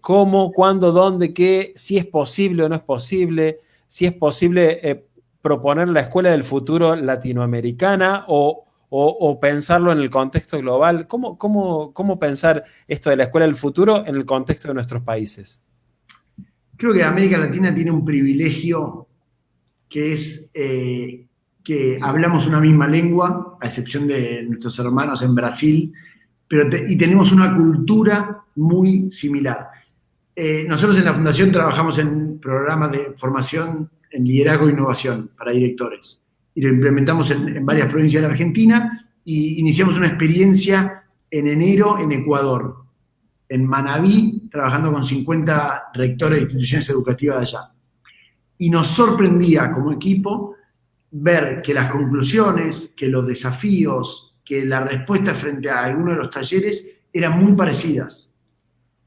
¿Cómo, cuándo, dónde, qué? Si es posible o no es posible. Si es posible proponer la escuela del futuro latinoamericana o pensarlo en el contexto global. ¿Cómo pensar esto de la escuela del futuro en el contexto de nuestros países? Creo que América Latina tiene un privilegio que es que hablamos una misma lengua, a excepción de nuestros hermanos en Brasil, y tenemos una cultura muy similar. Nosotros en la Fundación trabajamos en programas de formación en liderazgo e innovación para directores. Y lo implementamos en varias provincias de la Argentina y iniciamos una experiencia en enero en Ecuador, en Manabí, trabajando con 50 rectores de instituciones educativas de allá. Y nos sorprendía como equipo ver que las conclusiones, que los desafíos, que la respuesta frente a algunos de los talleres eran muy parecidas.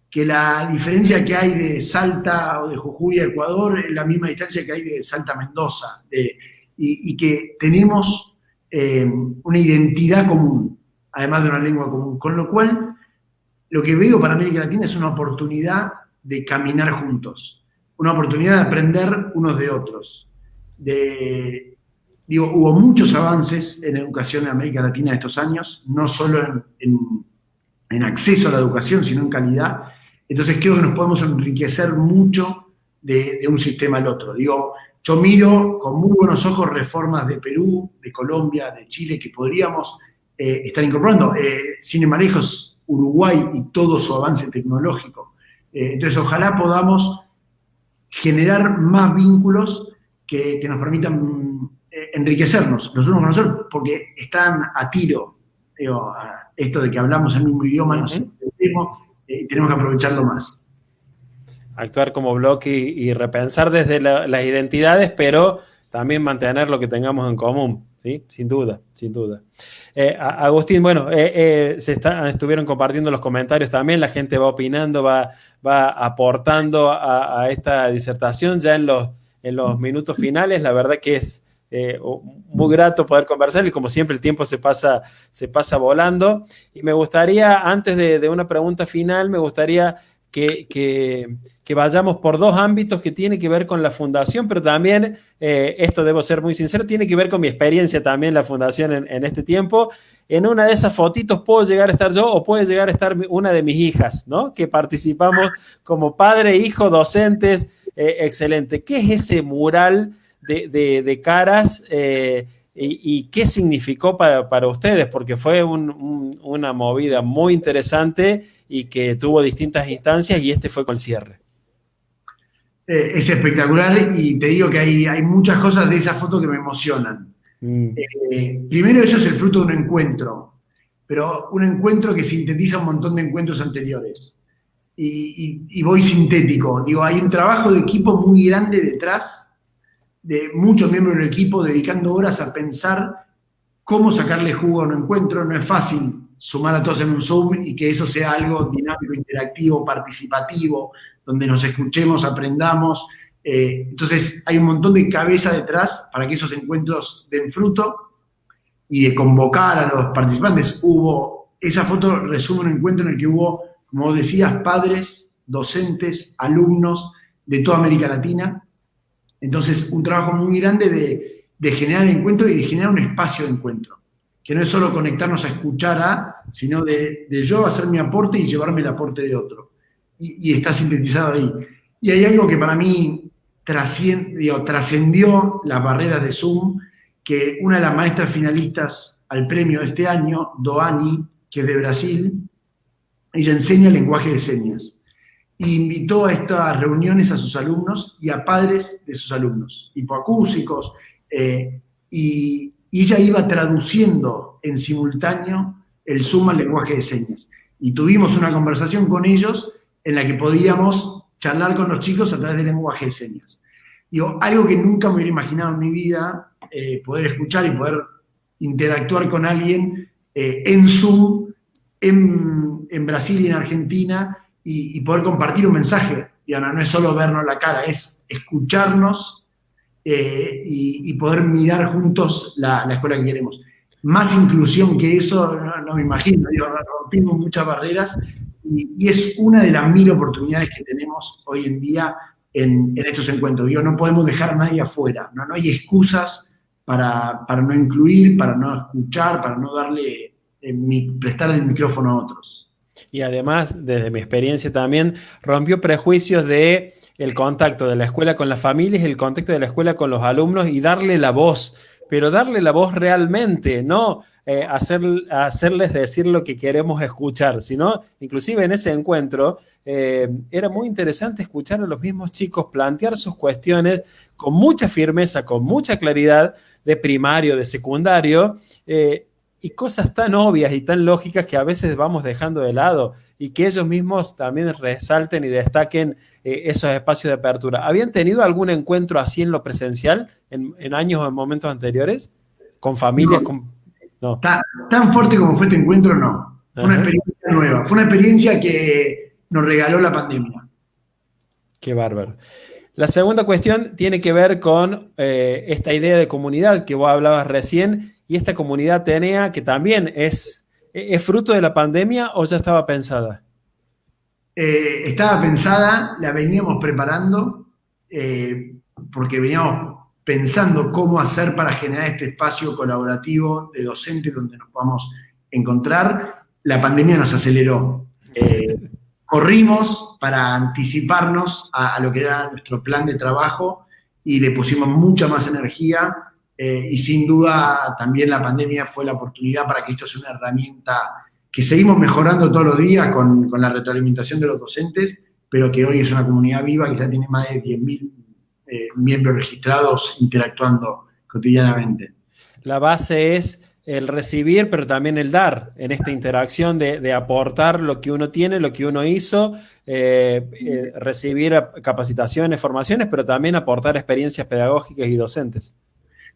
Que la diferencia que hay de Salta o de Jujuy a Ecuador es la misma distancia que hay de Salta a Mendoza. Y que tenemos una identidad común, además de una lengua común. Con lo cual, lo que veo para América Latina es una oportunidad de caminar juntos, una oportunidad de aprender unos de otros. Hubo muchos avances en educación en América Latina estos años, no solo en acceso a la educación, sino en calidad. Entonces creo que nos podemos enriquecer mucho de un sistema al otro. Yo miro con muy buenos ojos reformas de Perú, de Colombia, de Chile, que podríamos estar incorporando. Sin ir más lejos, Uruguay y todo su avance tecnológico. Entonces, ojalá podamos generar más vínculos que nos permitan enriquecernos los unos con los otros, porque están a tiro. Esto de que hablamos el mismo idioma, nos entendemos, tenemos que aprovecharlo más. Actuar como bloque y repensar desde las identidades, pero también mantener lo que tengamos en común. ¿Sí? Sin duda, sin duda. Agustín, bueno, estuvieron compartiendo los comentarios también, la gente va opinando, va aportando a esta disertación ya en los minutos finales. La verdad que es muy grato poder conversar y como siempre el tiempo se pasa volando. Y me gustaría, antes de una pregunta final, me gustaría que vayamos por dos ámbitos que tienen que ver con la fundación, pero también, esto debo ser muy sincero, tiene que ver con mi experiencia también la fundación en este tiempo. En una de esas fotitos puedo llegar a estar yo o puede llegar a estar una de mis hijas, ¿no? Que participamos como padre, hijo, docentes, excelente. ¿Qué es ese mural de caras y qué significó para ustedes? Porque fue una movida muy interesante y que tuvo distintas instancias y este fue con el cierre. Es espectacular y te digo que hay muchas cosas de esa foto que me emocionan. Primero, eso es el fruto de un encuentro, pero un encuentro que sintetiza un montón de encuentros anteriores. Y voy sintético. Hay un trabajo de equipo muy grande detrás, de muchos miembros del equipo dedicando horas a pensar cómo sacarle jugo a un encuentro. No es fácil sumar a todos en un Zoom y que eso sea algo dinámico, interactivo, participativo, donde nos escuchemos, aprendamos. Entonces hay un montón de cabeza detrás para que esos encuentros den fruto y de convocar a los participantes. Esa foto resume un encuentro en el que hubo, como vos decías, padres, docentes, alumnos de toda América Latina. Entonces, un trabajo muy grande de generar encuentro y de generar un espacio de encuentro. que no es solo conectarnos a escuchar sino de yo hacer mi aporte y llevarme el aporte de otro. Y está sintetizado ahí. Y hay algo que para mí trascendió las barreras de Zoom, que una de las maestras finalistas al premio de este año, Doani, que es de Brasil, ella enseña lenguaje de señas. Y invitó a estas reuniones a sus alumnos y a padres de sus alumnos, hipoacúsicos, y ella iba traduciendo en simultáneo el Zoom al lenguaje de señas. Y tuvimos una conversación con ellos en la que podíamos charlar con los chicos a través del lenguaje de señas. Digo, algo que nunca me hubiera imaginado en mi vida, poder escuchar y poder interactuar con alguien en Zoom, en Brasil y en Argentina, y poder compartir un mensaje. Diana, no es solo vernos la cara, es escucharnos y poder mirar juntos la escuela que queremos. Más inclusión que eso no me imagino. Digo, rompimos muchas barreras y es una de las 1000 oportunidades que tenemos hoy en día en estos encuentros. Digo, no podemos dejar a nadie afuera, no hay excusas para no incluir, para no escuchar, para no darle, prestar el micrófono a otros. Y además, desde mi experiencia también, rompió prejuicios de el contacto de la escuela con las familias, el contacto de la escuela con los alumnos y darle la voz, pero darle la voz realmente, no hacerles decir lo que queremos escuchar, sino inclusive en ese encuentro era muy interesante escuchar a los mismos chicos plantear sus cuestiones con mucha firmeza, con mucha claridad, de primario, de secundario, y cosas tan obvias y tan lógicas que a veces vamos dejando de lado y que ellos mismos también resalten y destaquen esos espacios de apertura. ¿Habían tenido algún encuentro así en lo presencial en años o en momentos anteriores? ¿Con familias? No. Tan fuerte como fue este encuentro, no. Fue una experiencia nueva. Fue una experiencia que nos regaló la pandemia. Qué bárbaro. La segunda cuestión tiene que ver con esta idea de comunidad que vos hablabas recién. Y esta comunidad Atenea, que también es fruto de la pandemia, ¿o ya estaba pensada? Estaba pensada, la veníamos preparando, porque veníamos pensando cómo hacer para generar este espacio colaborativo de docentes donde nos podamos encontrar. La pandemia nos aceleró. Corrimos para anticiparnos a lo que era nuestro plan de trabajo y le pusimos mucha más energía. Y sin duda también la pandemia fue la oportunidad para que esto sea una herramienta que seguimos mejorando todos los días con la retroalimentación de los docentes, pero que hoy es una comunidad viva que ya tiene más de 10.000 miembros registrados interactuando cotidianamente. La base es el recibir, pero también el dar en esta interacción de aportar lo que uno tiene, lo que uno hizo, recibir capacitaciones, formaciones, pero también aportar experiencias pedagógicas y docentes.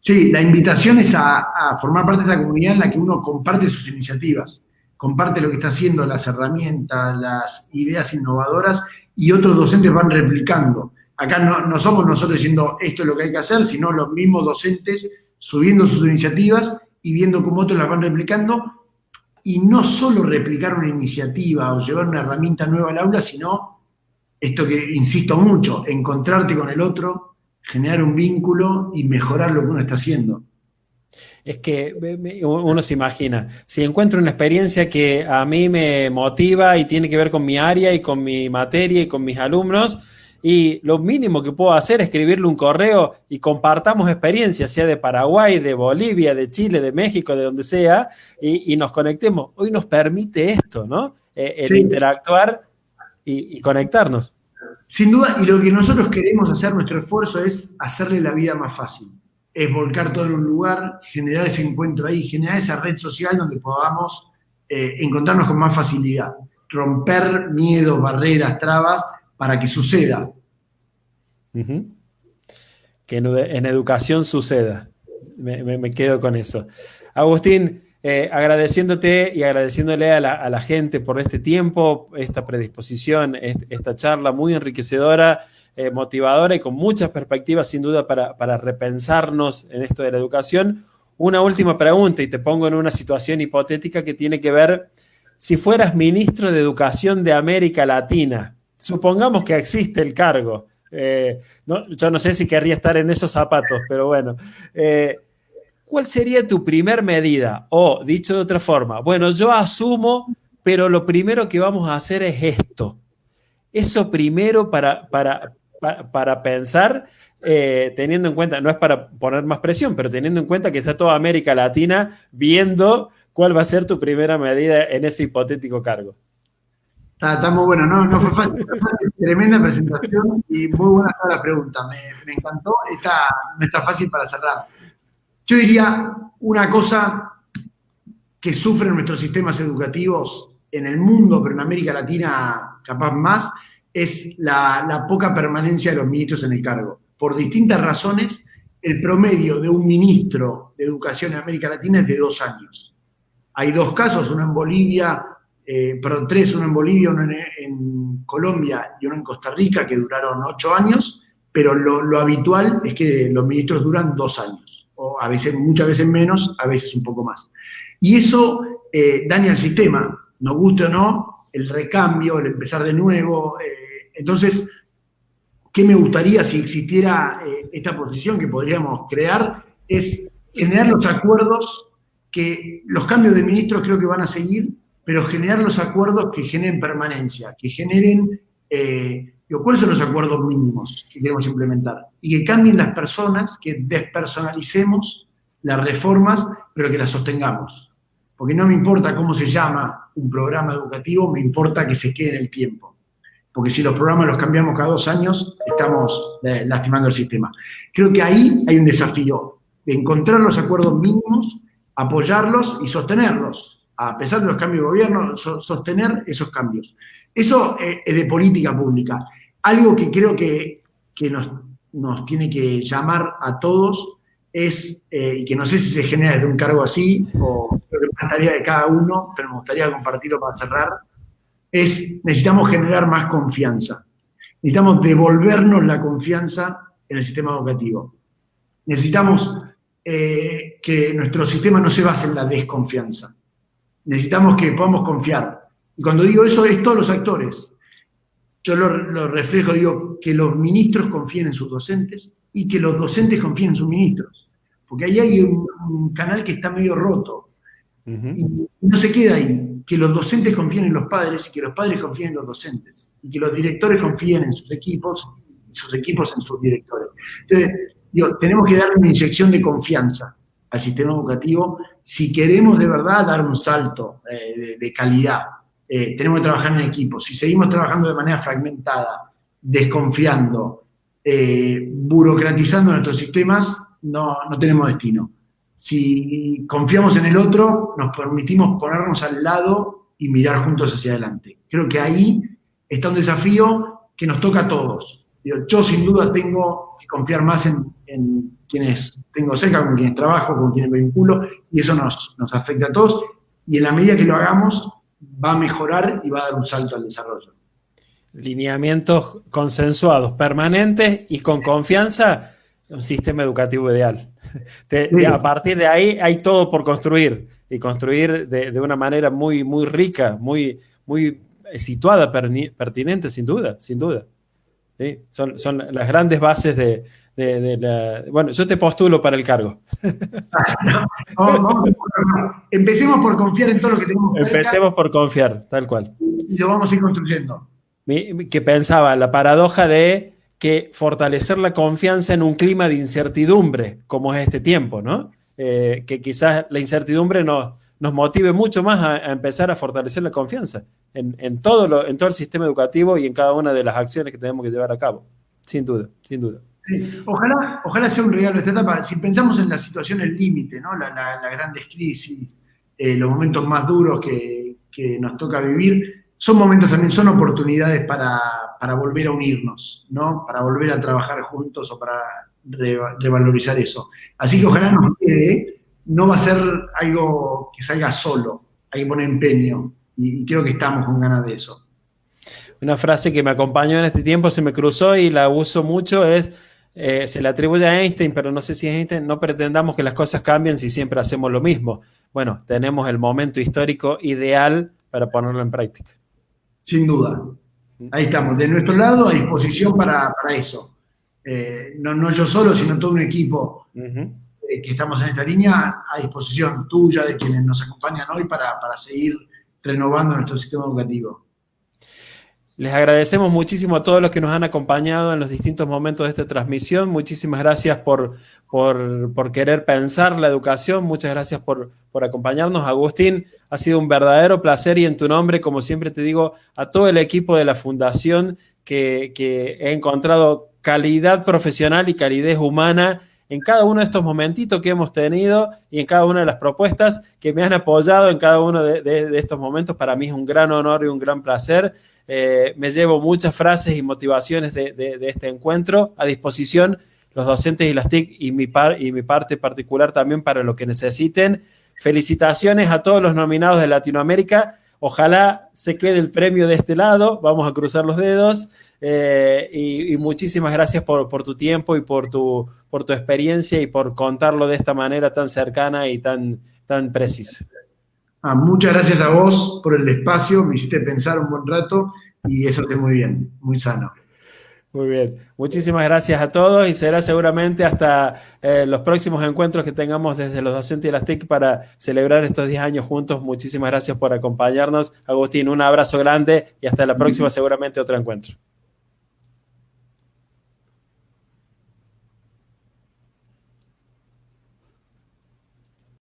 Sí, la invitación es a formar parte de esta comunidad en la que uno comparte sus iniciativas, comparte lo que está haciendo, las herramientas, las ideas innovadoras, y otros docentes van replicando. Acá no somos nosotros diciendo esto es lo que hay que hacer, sino los mismos docentes subiendo sus iniciativas y viendo cómo otros las van replicando, y no solo replicar una iniciativa o llevar una herramienta nueva al aula, sino esto que insisto mucho, encontrarte con el otro, generar un vínculo y mejorar lo que uno está haciendo. Es que uno se imagina, si encuentro una experiencia que a mí me motiva y tiene que ver con mi área y con mi materia y con mis alumnos, y lo mínimo que puedo hacer es escribirle un correo y compartamos experiencias, sea de Paraguay, de Bolivia, de Chile, de México, de donde sea, y nos conectemos. Hoy nos permite esto, ¿no? El interactuar y conectarnos. Sin duda, y lo que nosotros queremos hacer, nuestro esfuerzo es hacerle la vida más fácil. Es volcar todo en un lugar, generar ese encuentro ahí, generar esa red social donde podamos encontrarnos con más facilidad. Romper miedos, barreras, trabas, para que suceda. Que en educación suceda. Me quedo con eso. Agustín, agradeciéndote y agradeciéndole a la gente por este tiempo, esta predisposición, esta charla muy enriquecedora, motivadora y con muchas perspectivas sin duda para repensarnos en esto de la educación. Una última pregunta y te pongo en una situación hipotética que tiene que ver, si fueras ministro de Educación de América Latina, supongamos que existe el cargo, yo no sé si querría estar en esos zapatos, pero bueno, ¿cuál sería tu primer medida? O, dicho de otra forma, bueno, yo asumo, pero lo primero que vamos a hacer es esto. Eso primero para pensar, teniendo en cuenta, no es para poner más presión, pero teniendo en cuenta que está toda América Latina viendo cuál va a ser tu primera medida en ese hipotético cargo. Está muy bueno, no fue fácil, tremenda presentación y muy buena toda la pregunta, me encantó, no está fácil para cerrar. Yo diría una cosa que sufren nuestros sistemas educativos en el mundo, pero en América Latina capaz más, es la poca permanencia de los ministros en el cargo. Por distintas razones, el promedio de un ministro de educación en América Latina es de 2 años. Hay 2 casos, uno en Bolivia, perdón, 3, uno en Bolivia, uno en Colombia y uno en Costa Rica, que duraron 8 años, pero lo habitual es que los ministros duran 2 años, o a veces, muchas veces menos, a veces un poco más. Y eso daña el sistema, nos guste o no, el recambio, el empezar de nuevo. Entonces, ¿qué me gustaría si existiera esta posición que podríamos crear? Es generar los acuerdos, que los cambios de ministros creo que van a seguir, pero generar los acuerdos que generen permanencia, que generen, ¿cuáles son los acuerdos mínimos que queremos implementar? Y que cambien las personas, que despersonalicemos las reformas, pero que las sostengamos. Porque no me importa cómo se llama un programa educativo, me importa que se quede en el tiempo. Porque si los programas los cambiamos cada 2 años, estamos lastimando el sistema. Creo que ahí hay un desafío de encontrar los acuerdos mínimos, apoyarlos y sostenerlos. A pesar de los cambios de gobierno, sostener esos cambios. Eso es de política pública. Algo que creo que nos tiene que llamar a todos es, y que no sé si se genera desde un cargo así, o creo que es una tarea de cada uno, pero me gustaría compartirlo para cerrar, necesitamos generar más confianza. Necesitamos devolvernos la confianza en el sistema educativo. Necesitamos que nuestro sistema no se base en la desconfianza. Necesitamos que podamos confiar. Y cuando digo eso, es todos los actores. Yo lo reflejo, digo, que los ministros confíen en sus docentes y que los docentes confíen en sus ministros. Porque ahí hay un canal que está medio roto. Y no se queda ahí. Que los docentes confíen en los padres y que los padres confíen en los docentes. Y que los directores confíen en sus equipos y sus equipos en sus directores. Entonces, digo, tenemos que darle una inyección de confianza al sistema educativo si queremos de verdad dar un salto de calidad. Tenemos que trabajar en equipo. Si seguimos trabajando de manera fragmentada, desconfiando, burocratizando nuestros sistemas, no tenemos destino. Si confiamos en el otro, nos permitimos ponernos al lado y mirar juntos hacia adelante. Creo que ahí está un desafío que nos toca a todos. Yo sin duda tengo que confiar más en quienes tengo cerca, con quienes trabajo, con quienes me vinculo, y eso nos afecta a todos. Y en la medida que lo hagamos, va a mejorar y va a dar un salto al desarrollo. Lineamientos consensuados, permanentes y con confianza, un sistema educativo ideal. Sí. A partir de ahí hay todo por construir, y construir de una manera muy, muy rica, muy, muy situada, pertinente, sin duda, sin duda. ¿Sí? Son las grandes bases de la... Bueno, yo te postulo para el cargo. No. Empecemos por confiar en todo lo que tenemos. Empecemos por confiar, tal cual. Y lo vamos a ir construyendo. Que pensaba, la paradoja de que fortalecer la confianza en un clima de incertidumbre, como es este tiempo, ¿no? Que quizás la incertidumbre nos motive mucho más a empezar a fortalecer la confianza en todo el sistema educativo y en cada una de las acciones que tenemos que llevar a cabo. Sin duda, sin duda. Sí. Ojalá sea un regalo esta etapa. Si pensamos en las situaciones límite, ¿no? Las grandes crisis, los momentos más duros que nos toca vivir, son momentos también, son oportunidades para volver a unirnos, ¿no? Para volver a trabajar juntos o para revalorizar eso. Así que ojalá nos quede. No va a ser algo que salga solo, hay que poner empeño, y creo que estamos con ganas de eso. Una frase que me acompañó en este tiempo, se me cruzó y la uso mucho, se le atribuye a Einstein, pero no sé si es Einstein: no pretendamos que las cosas cambien si siempre hacemos lo mismo. Bueno, tenemos el momento histórico ideal para ponerlo en práctica. Sin duda. Ahí estamos, de nuestro lado a disposición para eso. No yo solo, sino todo un equipo. que estamos en esta línea, a disposición tuya, de quienes nos acompañan hoy, para seguir renovando nuestro sistema educativo. Les agradecemos muchísimo a todos los que nos han acompañado en los distintos momentos de esta transmisión. Muchísimas gracias por querer pensar la educación. Muchas gracias por acompañarnos. Agustín, ha sido un verdadero placer, y en tu nombre, como siempre te digo, a todo el equipo de la Fundación, que he encontrado calidad profesional y calidez humana en cada uno de estos momentitos que hemos tenido y en cada una de las propuestas que me han apoyado en cada uno de estos momentos. Para mí es un gran honor y un gran placer. Me llevo muchas frases y motivaciones de este encuentro. A disposición los docentes y las TIC, y mi parte particular también para lo que necesiten. Felicitaciones a todos los nominados de Latinoamérica. Ojalá se quede el premio de este lado, vamos a cruzar los dedos, y muchísimas gracias por tu tiempo y por tu experiencia y por contarlo de esta manera tan cercana y tan precisa. Muchas gracias a vos por el espacio, me hiciste pensar un buen rato y eso esté muy bien, muy sano. Muy bien, muchísimas gracias a todos, y será seguramente hasta los próximos encuentros que tengamos desde los docentes de las TIC para celebrar estos 10 años juntos. Muchísimas gracias por acompañarnos. Agustín, un abrazo grande y hasta la próxima, seguramente otro encuentro.